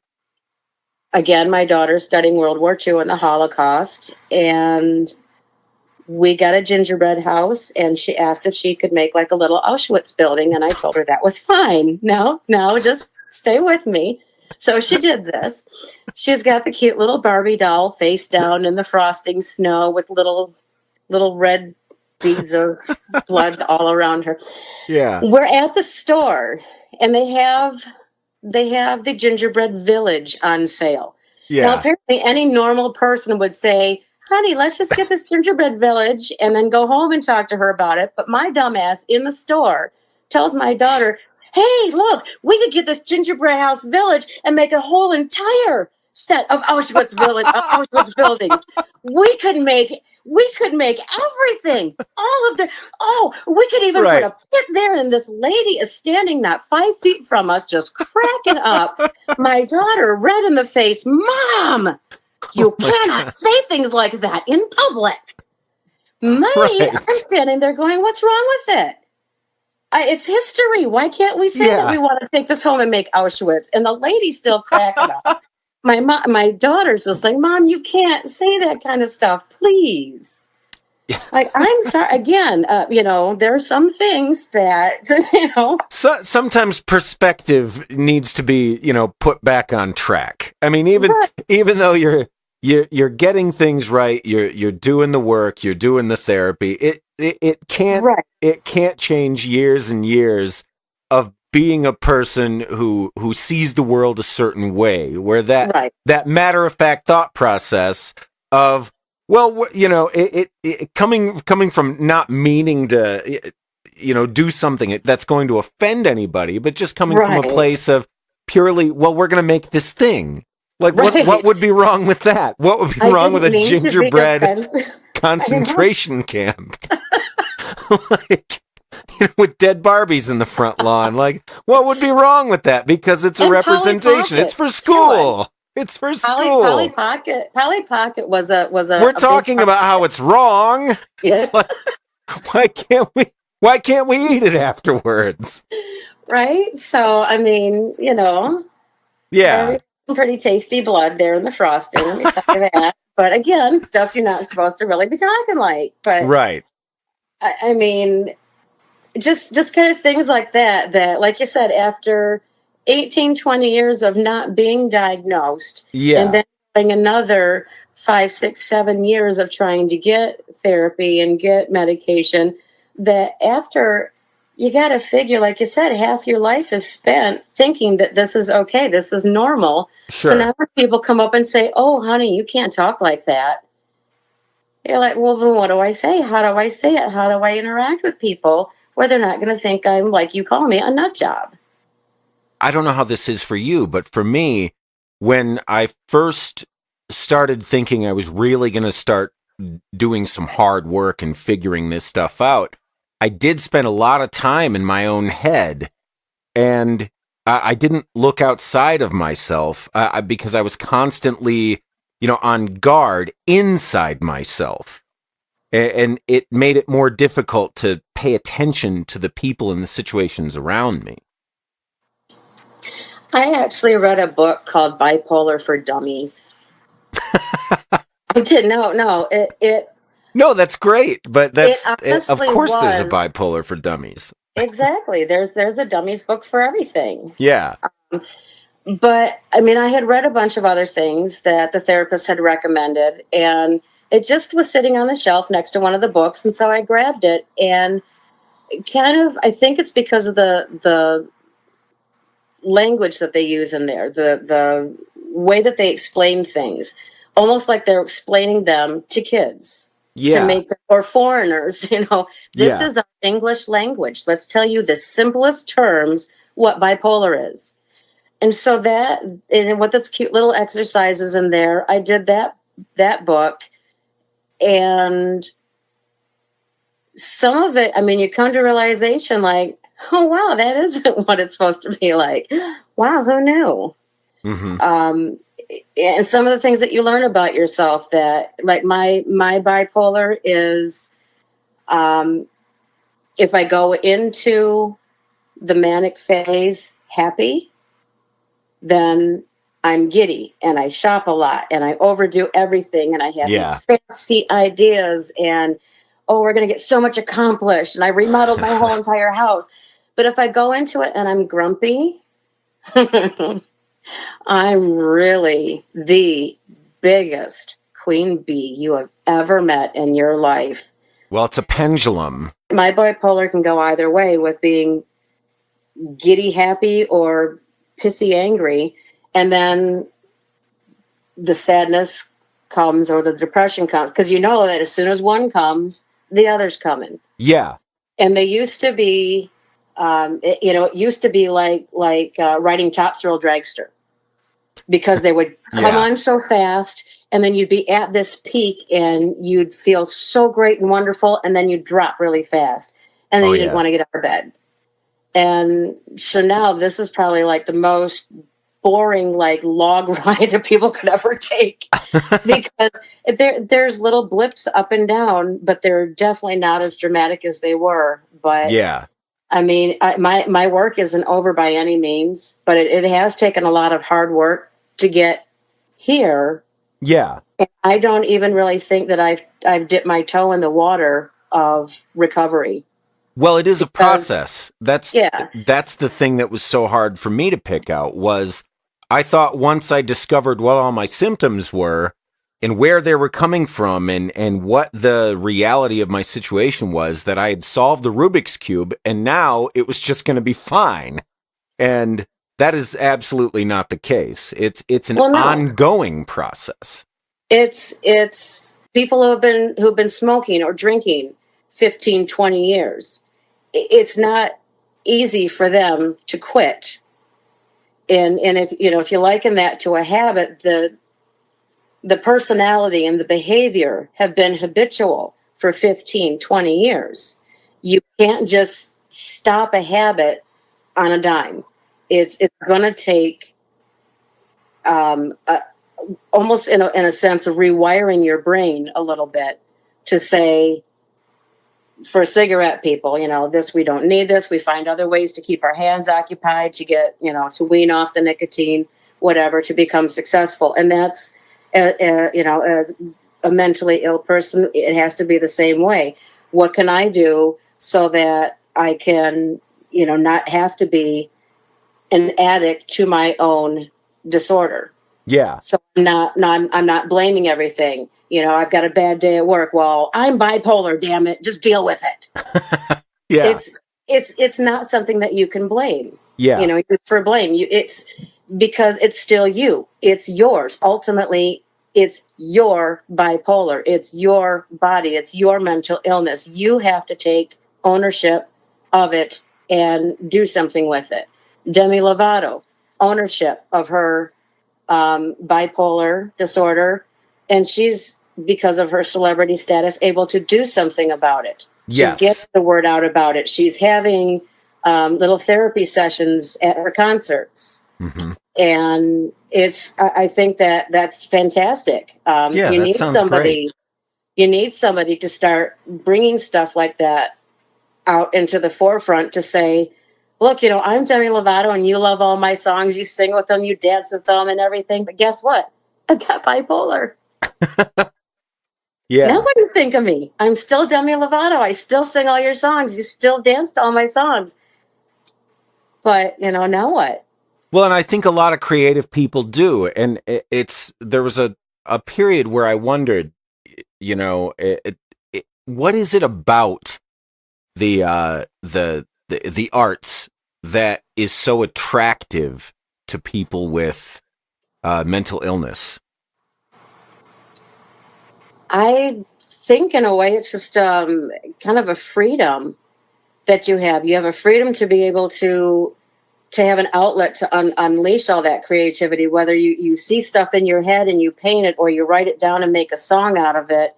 Again, my daughter's studying World War II and the Holocaust, and we got a gingerbread house, and she asked if she could make like a little Auschwitz building, and I told her that was fine. No, just stay with me. So she did this. She's got the cute little Barbie doll face down in the frosting snow with little red beads of blood all around her. Yeah. We're at the store, and they have the gingerbread village on sale. Now, Yeah. apparently, any normal person would say, honey, let's just get this gingerbread village and then go home and talk to her about it. But my dumbass in the store tells my daughter, hey, look, we could get this gingerbread house village and make a whole entire set of Auschwitz buildings. We could make everything. All of the we could even Right. put a pit there, and this lady is standing not 5 feet from us, just cracking up. My daughter, red in the face, Mom, you cannot say things like that in public. Right. I'm standing there going, what's wrong with it? It's history. Why can't we say that we want to take this home and make Auschwitz? And the lady's still cracking up. My daughter's just like, Mom, you can't say that kind of stuff, please. Like, I'm sorry. Again, there are some things that, So, sometimes perspective needs to be, put back on track. I mean, even though you're getting things right, you're doing the work, you're doing the therapy. It can't change years and years of being a person who sees the world a certain way, where that matter of fact thought process of, well, it coming from not meaning to, do something that's going to offend anybody, but just coming from a place of purely, well, we're going to make this thing. Like, what would be wrong with that? What would be wrong with a gingerbread concentration camp? Like, with dead Barbies in the front lawn. Like, what would be wrong with that? Because it's a representation. It's for school. It's for school. Polly Pocket was a. We're talking about how it's wrong. Yeah. It's like, why can't we eat it afterwards? Right. So, I mean, Yeah. Pretty tasty blood there in the frosting. Let me tell you that. But again, stuff you're not supposed to really be talking like. But right. I mean, just kind of things like that, like you said, after 18, 20 years of not being diagnosed, and then having another 5, 6, 7 years of trying to get therapy and get medication, that after, you got to figure, like you said, half your life is spent thinking that this is okay, this is normal. Sure. So now when people come up and say, oh, honey, you can't talk like that. You're like, well, then what do I say? How do I say it? How do I interact with people where they're not going to think I'm, like you call me, a nut job? I don't know how this is for you, but for me, when I first started thinking I was really going to start doing some hard work and figuring this stuff out, I did spend a lot of time in my own head, and I didn't look outside of myself because I was constantly, on guard inside myself. And it made it more difficult to pay attention to the people and the situations around me. I actually read a book called Bipolar for Dummies. I did. No, No, that's great, but of course there's a bipolar for dummies. Exactly. There's a dummies book for everything. Yeah. But I mean, I had read a bunch of other things that the therapist had recommended, and it just was sitting on the shelf next to one of the books, and so I grabbed it, and kind of, I think it's because of the language that they use in there, the way that they explain things, almost like they're explaining them to kids. Yeah. To make them, or foreigners, this is our English language. Let's tell you the simplest terms what bipolar is. And so that, and what those cute little exercises in there, I did that book, and some of it, I mean, you come to realization like, oh wow, that isn't what it's supposed to be like. Wow, who knew? Mm-hmm. And some of the things that you learn about yourself, that like my bipolar is, if I go into the manic phase happy, then I'm giddy and I shop a lot and I overdo everything and I have these fancy ideas and, oh, we're going to get so much accomplished and I remodeled my whole entire house. But if I go into it and I'm grumpy, I'm really the biggest queen bee you have ever met in your life. Well, it's a pendulum. My bipolar can go either way, with being giddy happy or pissy angry, and then the sadness comes or the depression comes, because you know that as soon as one comes, the other's coming. Yeah. And they used to be, it used to be like riding Top Thrill Dragster, because they would come Yeah. on so fast, and then you'd be at this peak and you'd feel so great and wonderful, and then you'd drop really fast, and then you didn't want to get out of bed. And so now this is probably like the most boring like log ride that people could ever take, because there's little blips up and down, but they're definitely not as dramatic as they were. But Yeah. I mean, my work isn't over by any means, but it has taken a lot of hard work to get here. Yeah. And I don't even really think that I've dipped my toe in the water of recovery. Well, it is a process. That's the thing that was so hard for me to pick out. Was I thought once I discovered what all my symptoms were and where they were coming from and what the reality of my situation was, that I had solved the Rubik's Cube and now it was just going to be fine. And that is absolutely not the case. It's an ongoing process. It's people who've been smoking or drinking 15, 20 years. It's not easy for them to quit. And if you liken that to a habit, the personality and the behavior have been habitual for 15, 20 years. You can't just stop a habit on a dime. It's going to take almost in a sense of rewiring your brain a little bit to say, for cigarette people, this, we don't need this. We find other ways to keep our hands occupied, to get, to wean off the nicotine, whatever, to become successful. And that's, as a mentally ill person, it has to be the same way. What can I do so that I can, not have to be an addict to my own disorder? Yeah. So I'm not blaming everything. I've got a bad day at work. Well, I'm bipolar, damn it. Just deal with it. Yeah. It's not something that you can blame. Yeah. It's for blame. It's because it's still you. It's yours. Ultimately, it's your bipolar. It's your body. It's your mental illness. You have to take ownership of it and do something with it. Demi Lovato, ownership of her bipolar disorder, and she's, because of her celebrity status, able to do something about it. Yes. She's getting the word out about it. She's having little therapy sessions at her concerts. Mm-hmm. And I think that's fantastic. You need somebody. Great. You need somebody to start bringing stuff like that out into the forefront to say, look, I'm Demi Lovato and you love all my songs. You sing with them, you dance with them and everything. But guess what? I got bipolar. Yeah. Now what do you think of me? I'm still Demi Lovato. I still sing all your songs. You still dance to all my songs. But, now what? Well, and I think a lot of creative people do. And there was a period where I wondered, what is it about the arts that is so attractive to people with mental illness? I think in a way it's just kind of a freedom that you have. You have a freedom to be able to have an outlet to unleash all that creativity, whether you see stuff in your head and you paint it, or you write it down and make a song out of it.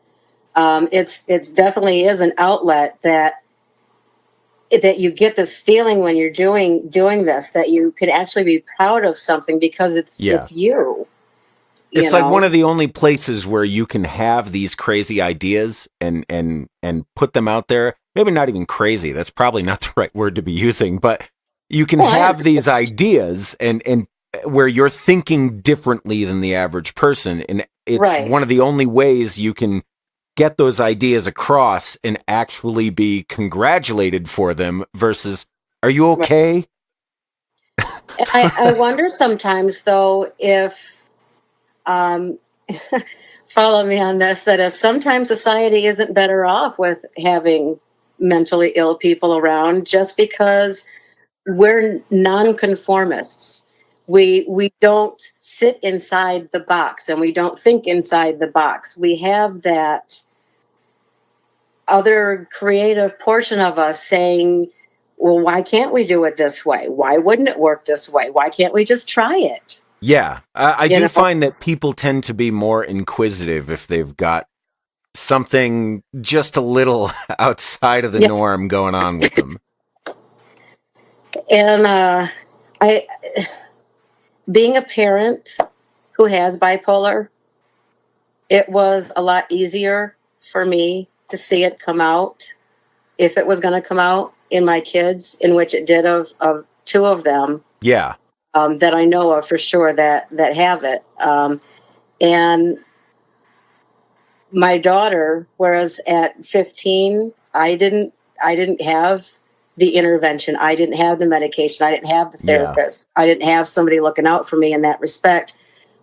It's definitely is an outlet that you get this feeling when you're doing this, that you can actually be proud of something because it's you. It's like one of the only places where you can have these crazy ideas and put them out there. Maybe not even crazy. That's probably not the right word to be using, but you can have these ideas and where you're thinking differently than the average person. And it's one of the only ways you can get those ideas across and actually be congratulated for them versus, are you okay? I wonder sometimes, though, if follow me on this, that if sometimes society isn't better off with having mentally ill people around, just because we're nonconformists. We don't sit inside the box, and we don't think inside the box. We have that other creative portion of us saying, well, why can't we do it this way? Why wouldn't it work this way? Why can't we just try it? Yeah, I do find that people tend to be more inquisitive if they've got something just a little outside of the norm going on with them. And being a parent who has bipolar, it was a lot easier for me to see it come out, if it was going to come out, in my kids, in which it did of two of them. Yeah. That I know of for sure that have it. And my daughter, whereas at 15, I didn't have the intervention. I didn't have the medication. I didn't have the therapist. I didn't have somebody looking out for me in that respect.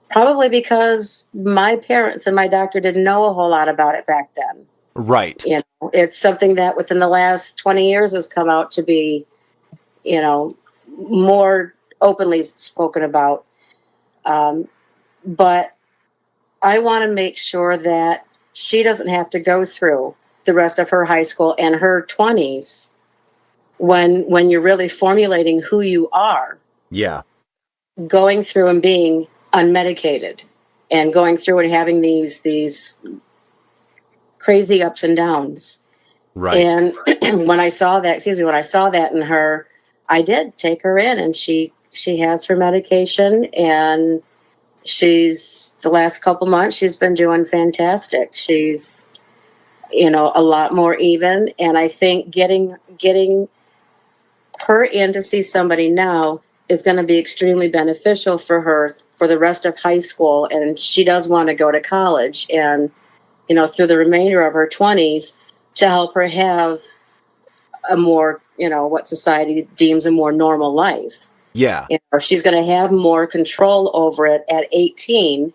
Probably because my parents and my doctor didn't know a whole lot about it back then. Right. You know, it's something that within the last 20 years has come out to be, you know, more openly spoken about. But I want to make sure that she doesn't have to go through the rest of her high school and her 20s when you're really formulating who you are. Yeah. Going through and being unmedicated and going through and having these crazy ups and downs. Right. And when I saw that in her, I did take her in, and she has her medication, and she's, the last couple months, she's been doing fantastic. She's, you know, a lot more even. And I think getting her in to see somebody now is going to be extremely beneficial for her for the rest of high school. And she does want to go to college, and, you know, through the remainder of her 20s, to help her have a more, you know, what society deems a more normal life. Yeah. You know, she's going to have more control over it at 18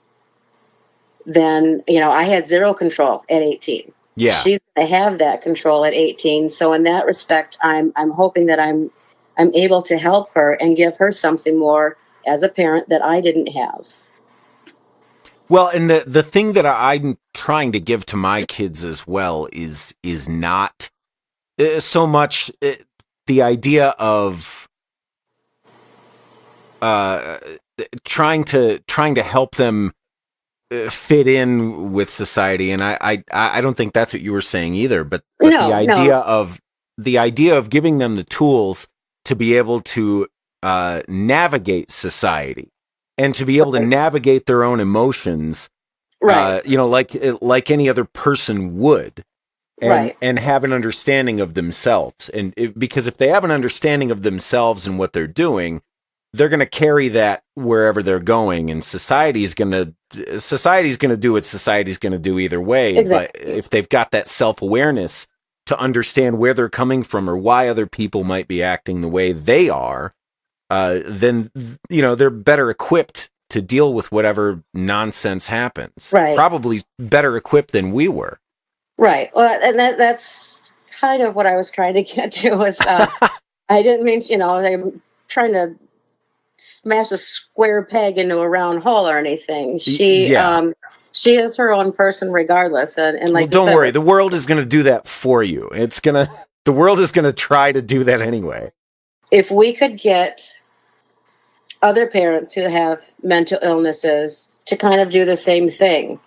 than, you know, I had zero control at 18. Yeah. She's going to have that control at 18. So in that respect, I'm hoping that I'm able to help her and give her something more as a parent that I didn't have. Well, and the thing that I'm trying to give to my kids as well is not so much the idea of trying to help them fit in with society, and I don't think that's what you were saying either. But the idea of giving them the tools to be able to navigate society and to be able to navigate their own emotions, right? You know, like any other person would. And have an understanding of themselves. And because if they have an understanding of themselves and what they're doing, they're going to carry that wherever they're going. And society's going to do what society's going to do either way. Exactly. But if they've got that self-awareness to understand where they're coming from or why other people might be acting the way they are, then, you know, they're better equipped to deal with whatever nonsense happens. Right. Probably better equipped than we were. Right. Well, and that's kind of what I was trying to get to was, I didn't mean, you know, I'm trying to smash a square peg into a round hole or anything. She is her own person regardless. And like, well, don't worry, the world is going to do that for you. The world is going to try to do that anyway. If we could get other parents who have mental illnesses to kind of do the same thing,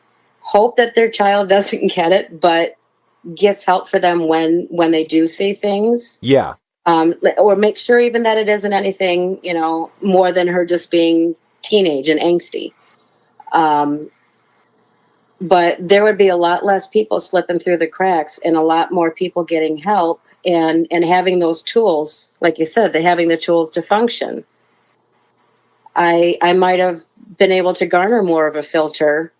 hope that their child doesn't get it, but gets help for them when they do see things. Yeah. Or make sure even that it isn't anything, you know, more than her just being teenage and angsty. But there would be a lot less people slipping through the cracks and a lot more people getting help and having those tools, like you said, having the tools to function. I might have been able to garner more of a filter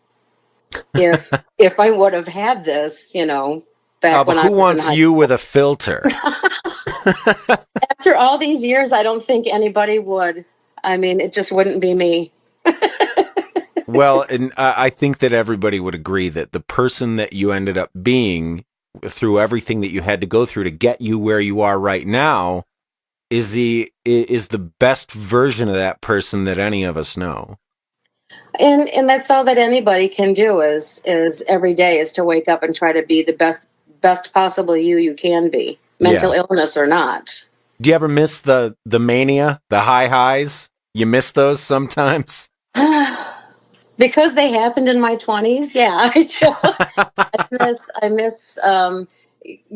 if I would have had this, you know, back when I was who wants you with a filter? After all these years, I don't think anybody would. I mean, it just wouldn't be me. Well, and I think that everybody would agree that the person that you ended up being through everything that you had to go through to get you where you are right now is the best version of that person that any of us know. And that's all that anybody can do is every day is to wake up and try to be the best possible you can be, mental illness or not. Do you ever miss the mania, the high highs? You miss those sometimes? Because they happened in my 20s. Yeah, I do. I miss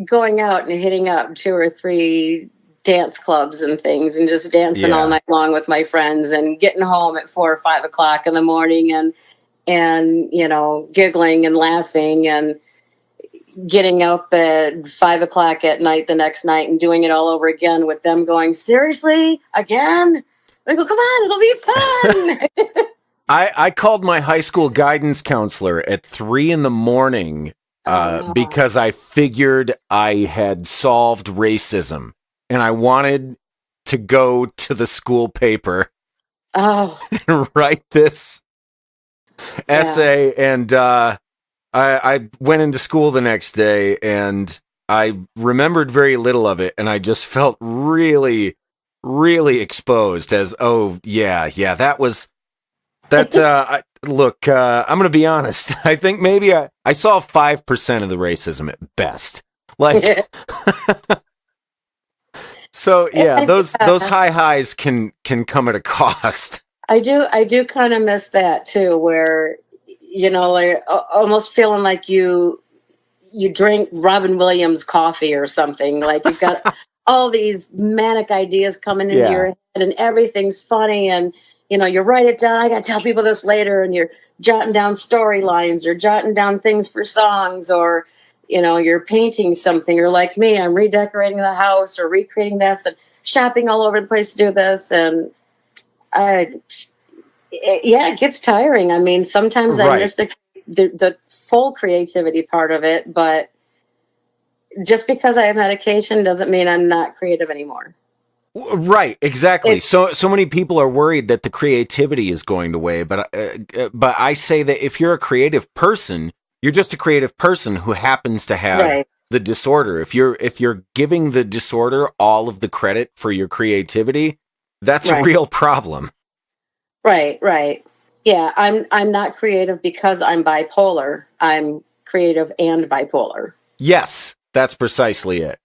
going out and hitting up 2 or 3 dance clubs and things and just dancing all night long with my friends and getting home at 4 or 5 o'clock in the morning and giggling and laughing and getting up at 5 o'clock at night the next night and doing it all over again with them going, seriously, again? I go, come on, it'll be fun. I called my high school guidance counselor at 3 a.m. Because I figured I had solved racism and I wanted to go to the school paper and write this essay. And I went into school the next day and I remembered very little of it. And I just felt really, really exposed as, that was... Look, I'm going to be honest. I think maybe I saw 5% of the racism at best. Like, so yeah, those high highs can come at a cost. I do kind of miss that too, where, like almost feeling like you drink Robin Williams coffee or something. Like you've got all these manic ideas coming into your head and everything's funny and, you write it down. I got to tell people this later, and you're jotting down storylines or jotting down things for songs, or, you're painting something. Or like me, I'm redecorating the house or recreating this and shopping all over the place to do this. And it gets tiring. I mean, sometimes I miss the full creativity part of it, but just because I have medication doesn't mean I'm not creative anymore. Right, exactly. So many people are worried that the creativity is going away, but I say that if you're a creative person, you're just a creative person who happens to have the disorder. If you're giving the disorder all of the credit for your creativity, that's a real problem. Right. Yeah, I'm not creative because I'm bipolar. I'm creative and bipolar. Yes, that's precisely it.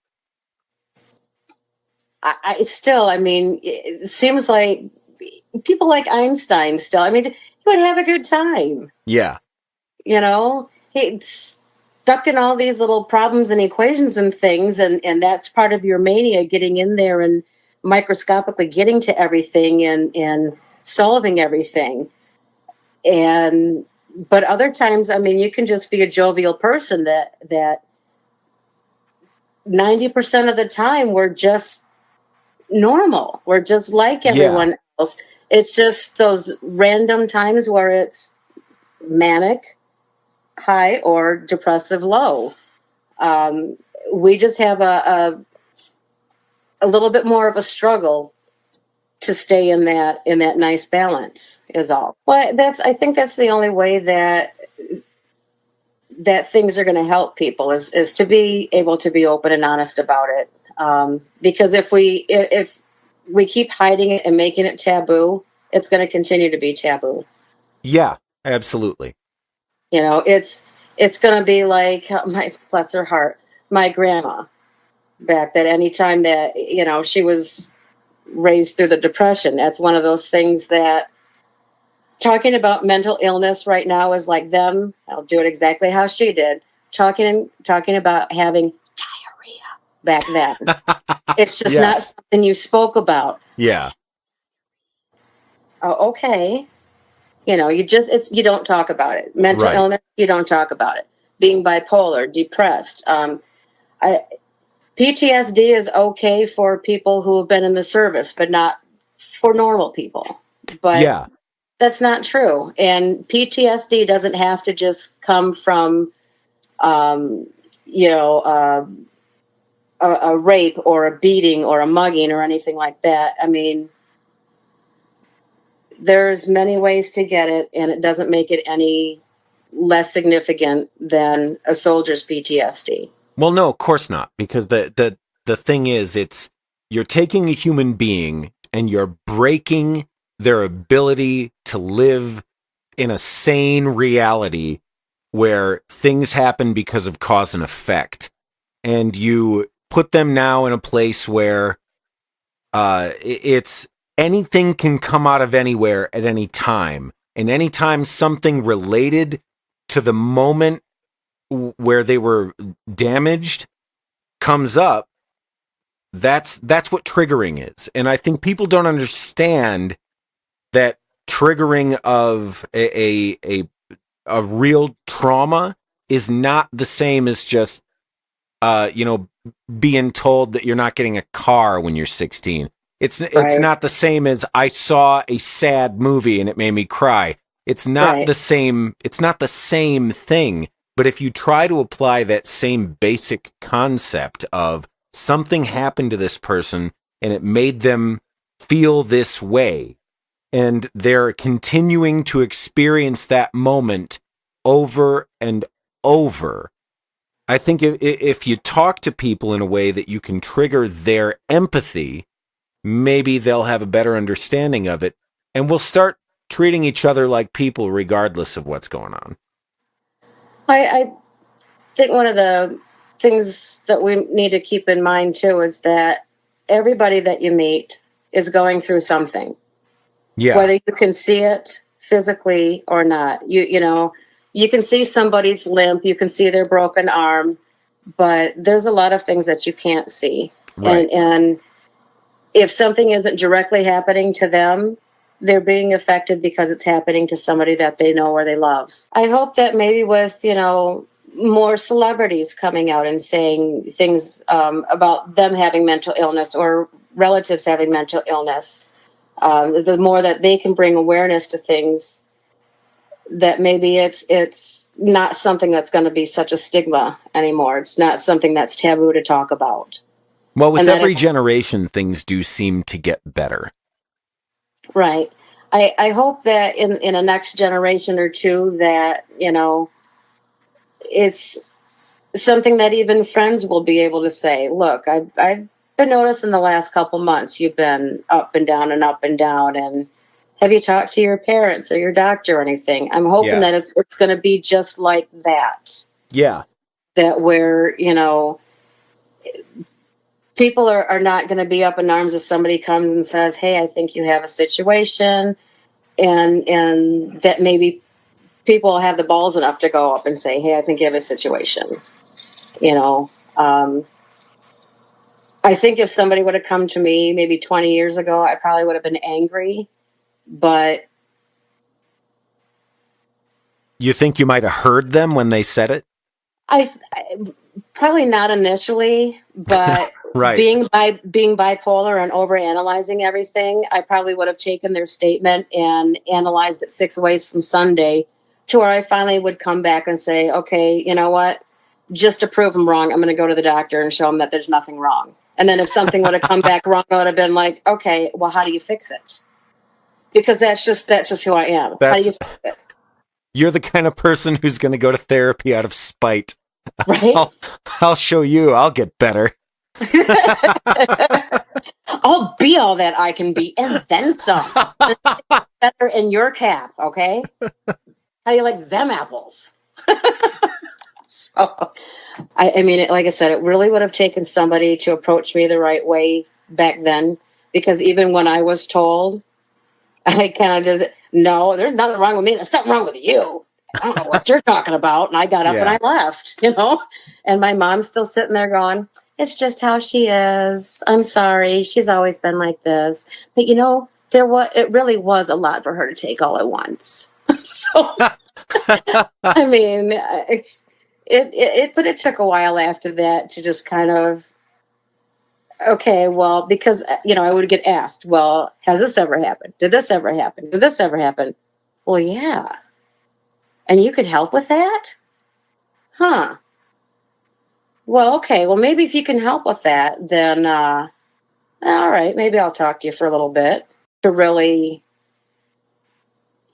I mean, it seems like people like Einstein still, I mean, he would have a good time. Yeah. He's stuck in all these little problems and equations and things, and that's part of your mania, getting in there and microscopically getting to everything and solving everything. But other times, I mean, you can just be a jovial person that 90% of the time we're just normal. We're just like everyone else. It's just those random times where it's manic high or depressive low. We just have a little bit more of a struggle to stay in that nice balance is all. Well, I think that's the only way that things are going to help people is to be able to be open and honest about it. Because if we keep hiding it and making it taboo, it's going to continue to be taboo. Yeah, absolutely. It's going to be like bless her heart, my grandma back that any time that, she was raised through the Depression. That's one of those things that talking about mental illness right now is like them. I'll do it exactly how she did. Talking about having back then. It's just not something you spoke about. Yeah. Oh, okay. You don't talk about it. Mental illness, you don't talk about it. Being bipolar, depressed. PTSD is okay for people who have been in the service, but not for normal people. But that's not true. And PTSD doesn't have to just come from, a rape or a beating or a mugging or anything like that. I mean, there's many ways to get it, and it doesn't make it any less significant than a soldier's PTSD. Well, no, of course not, because the thing is, you're taking a human being and you're breaking their ability to live in a sane reality where things happen because of cause and effect. And you put them now in a place where it's anything can come out of anywhere at any time. And anytime something related to the moment where they were damaged comes up, that's what triggering is. And I think people don't understand that triggering of a real trauma is not the same as just being told that you're not getting a car when you're 16. It's not the same as I saw a sad movie and it made me cry. It's not the same. It's not the same thing. But if you try to apply that same basic concept of something happened to this person and it made them feel this way, and they're continuing to experience that moment over and over, I think if you talk to people in a way that you can trigger their empathy, maybe they'll have a better understanding of it, and we'll start treating each other like people regardless of what's going on. I think one of the things that we need to keep in mind, too, is that everybody that you meet is going through something. Yeah. Whether you can see it physically or not. You can see somebody's limp, you can see their broken arm, but there's a lot of things that you can't see. Right. And if something isn't directly happening to them, they're being affected because it's happening to somebody that they know or they love. I hope that maybe with, more celebrities coming out and saying things about them having mental illness or relatives having mental illness, the more that they can bring awareness to things, that maybe it's not something that's going to be such a stigma anymore. It's not something that's taboo to talk about. Well, with every generation, things do seem to get better. Right. I hope that in a next generation or two that, it's something that even friends will be able to say, look, I've been noticing the last couple months you've been up and down and up and down, and have you talked to your parents or your doctor or anything? I'm hoping that it's going to be just like that. Yeah. That where, people are not going to be up in arms if somebody comes and says, hey, I think you have a situation, and that maybe people have the balls enough to go up and say, hey, I think you have a situation. I think if somebody would have come to me maybe 20 years ago, I probably would have been angry, but... You think you might have heard them when they said it? I probably not initially, but right. being bipolar and overanalyzing everything, I probably would have taken their statement and analyzed it 6 ways from Sunday to where I finally would come back and say, okay, you know what? Just to prove them wrong, I'm going to go to the doctor and show them that there's nothing wrong. And then if something would have come back wrong, I would have been like, okay, well, how do you fix it? Because that's just who I am. How do you fix it? You're the kind of person who's going to go to therapy out of spite. Right? I'll show you. I'll get better. I'll be all that I can be, and then some. Better in your cap, okay? How do you like them apples? So, I mean, like I said, it really would have taken somebody to approach me the right way back then, because even when I was told, I kind of just, no, there's nothing wrong with me. There's something wrong with you. I don't know what you're talking about. And I got up and I left, and my mom's still sitting there going, it's just how she is. I'm sorry. She's always been like this. But it really was a lot for her to take all at once. So, I mean, but it took a while after that to just kind of, okay, well, because, I would get asked, well, has this ever happened? Did this ever happen? Did this ever happen? Well, yeah. And you could help with that? Huh. Well, okay. Well, maybe if you can help with that, then, all right, maybe I'll talk to you for a little bit to really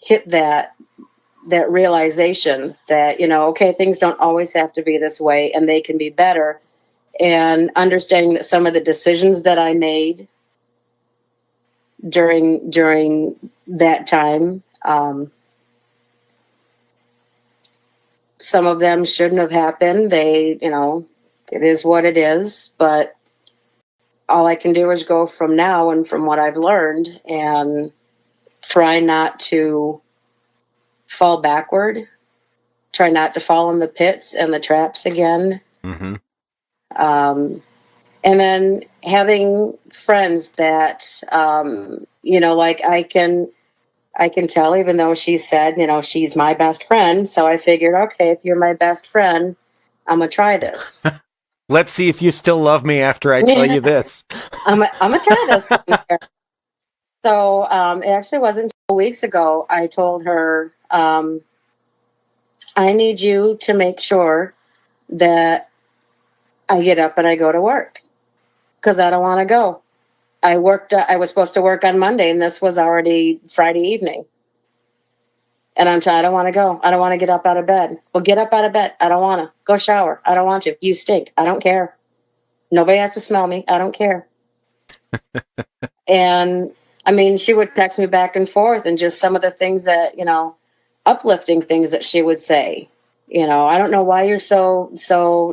hit that realization that, okay, things don't always have to be this way and they can be better. And understanding that some of the decisions that I made during that time, some of them shouldn't have happened. It is what it is, but all I can do is go from now and from what I've learned and try not to fall backward, try not to fall in the pits and the traps again. Mm-hmm. And then having friends that, like I can tell, even though she said, she's my best friend. So I figured, okay, if you're my best friend, I'm going to try this. Let's see if you still love me after I tell you this. I'm going to try this one here. So it actually wasn't 2 weeks ago. I told her, I need you to make sure that I get up and I go to work because I don't want to go. I was supposed to work on Monday and this was already Friday evening. And I don't want to go. I don't want to get up out of bed. Well, get up out of bed. I don't want to. Go shower. I don't want to. You stink. I don't care. Nobody has to smell me. I don't care. And I mean, she would text me back and forth and just some of the things that, uplifting things that she would say. I don't know why you're so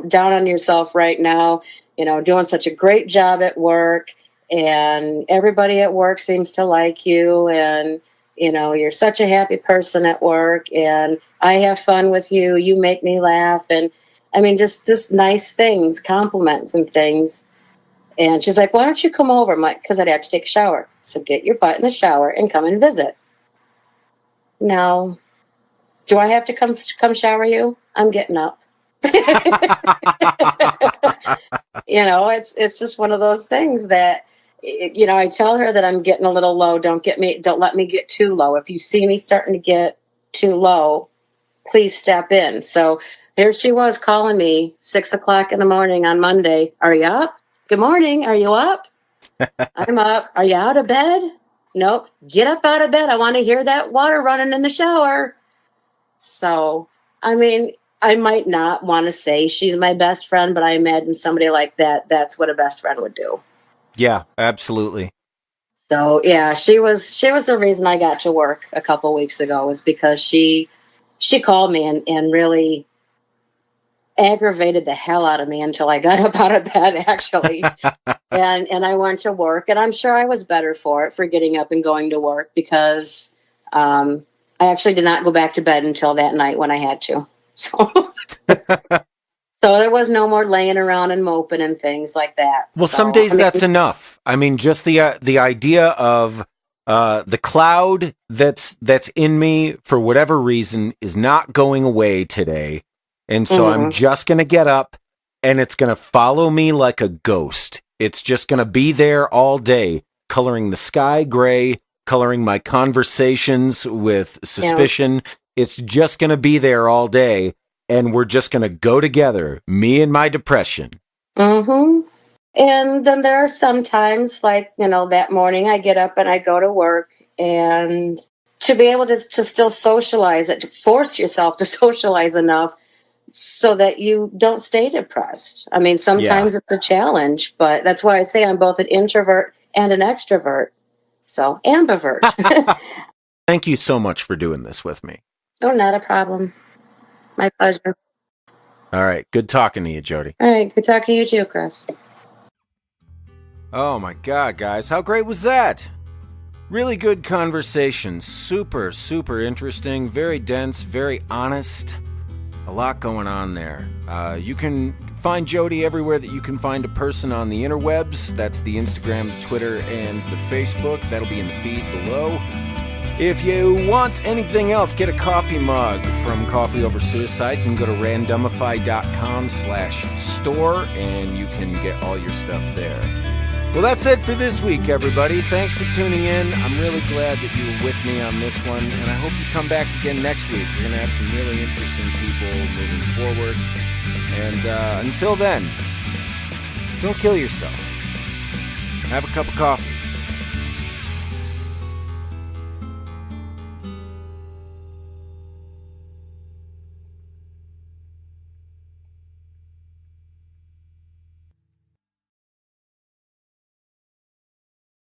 down on yourself right now, doing such a great job at work and everybody at work seems to like you and, you're such a happy person at work and I have fun with you. You make me laugh. And I mean, just nice things, compliments and things. And she's like, why don't you come over? I'm like, because I'd have to take a shower. So get your butt in the shower and come and visit. Now, do I have to come shower you? I'm getting up. It's just one of those things that, I tell her that I'm getting a little low. Don't let me get too low. If you see me starting to get too low, please step in. So here she was calling me 6:00 in the morning on Monday. Are you up? Good morning. Are you up? I'm up. Are you out of bed? Nope. Get up out of bed. I want to hear that water running in the shower. So, I mean, I might not want to say she's my best friend, but I imagine somebody like that, that's what a best friend would do. Yeah, absolutely. So, yeah, she was the reason I got to work a couple weeks ago was because she called me and really aggravated the hell out of me until I got up out of bed, actually. and I went to work, and I'm sure I was better for getting up and going to work because I actually did not go back to bed until that night when I had to. So there was no more laying around and moping and things like that. Well, some days that's enough. I mean, just the idea of the cloud that's in me for whatever reason is not going away today. And so I'm just going to get up and it's going to follow me like a ghost. It's just going to be there all day, coloring the sky gray, coloring my conversations with suspicion. Yeah. It's just going to be there all day. And we're just going to go together, me and my depression. Mm-hmm. And then there are some times like, that morning I get up and I go to work and to be able to still socialize it, to force yourself to socialize enough so that you don't stay depressed. I mean, sometimes it's a challenge, but that's why I say I'm both an introvert and an extrovert. So, ambivert. Thank you so much for doing this with me. Oh, not a problem. My pleasure. All right. Good talking to you, Jodi. All right. Good talking to you too, Chris. Oh my God, guys. How great was that? Really good conversation. Super, super interesting. Very dense, very honest. A lot going on there. You can find Jodi everywhere that you can find a person on the interwebs. That's the Instagram, the Twitter, and the Facebook. That'll be in the feed below. If you want anything else, get a coffee mug from Coffee Over Suicide. You can go to randomify.com/store and you can get all your stuff there. Well, that's it for this week, everybody. Thanks for tuning in. I'm really glad that you were with me on this one, and I hope you come back again next week. We're going to have some really interesting people moving forward. And until then, don't kill yourself. Have a cup of coffee.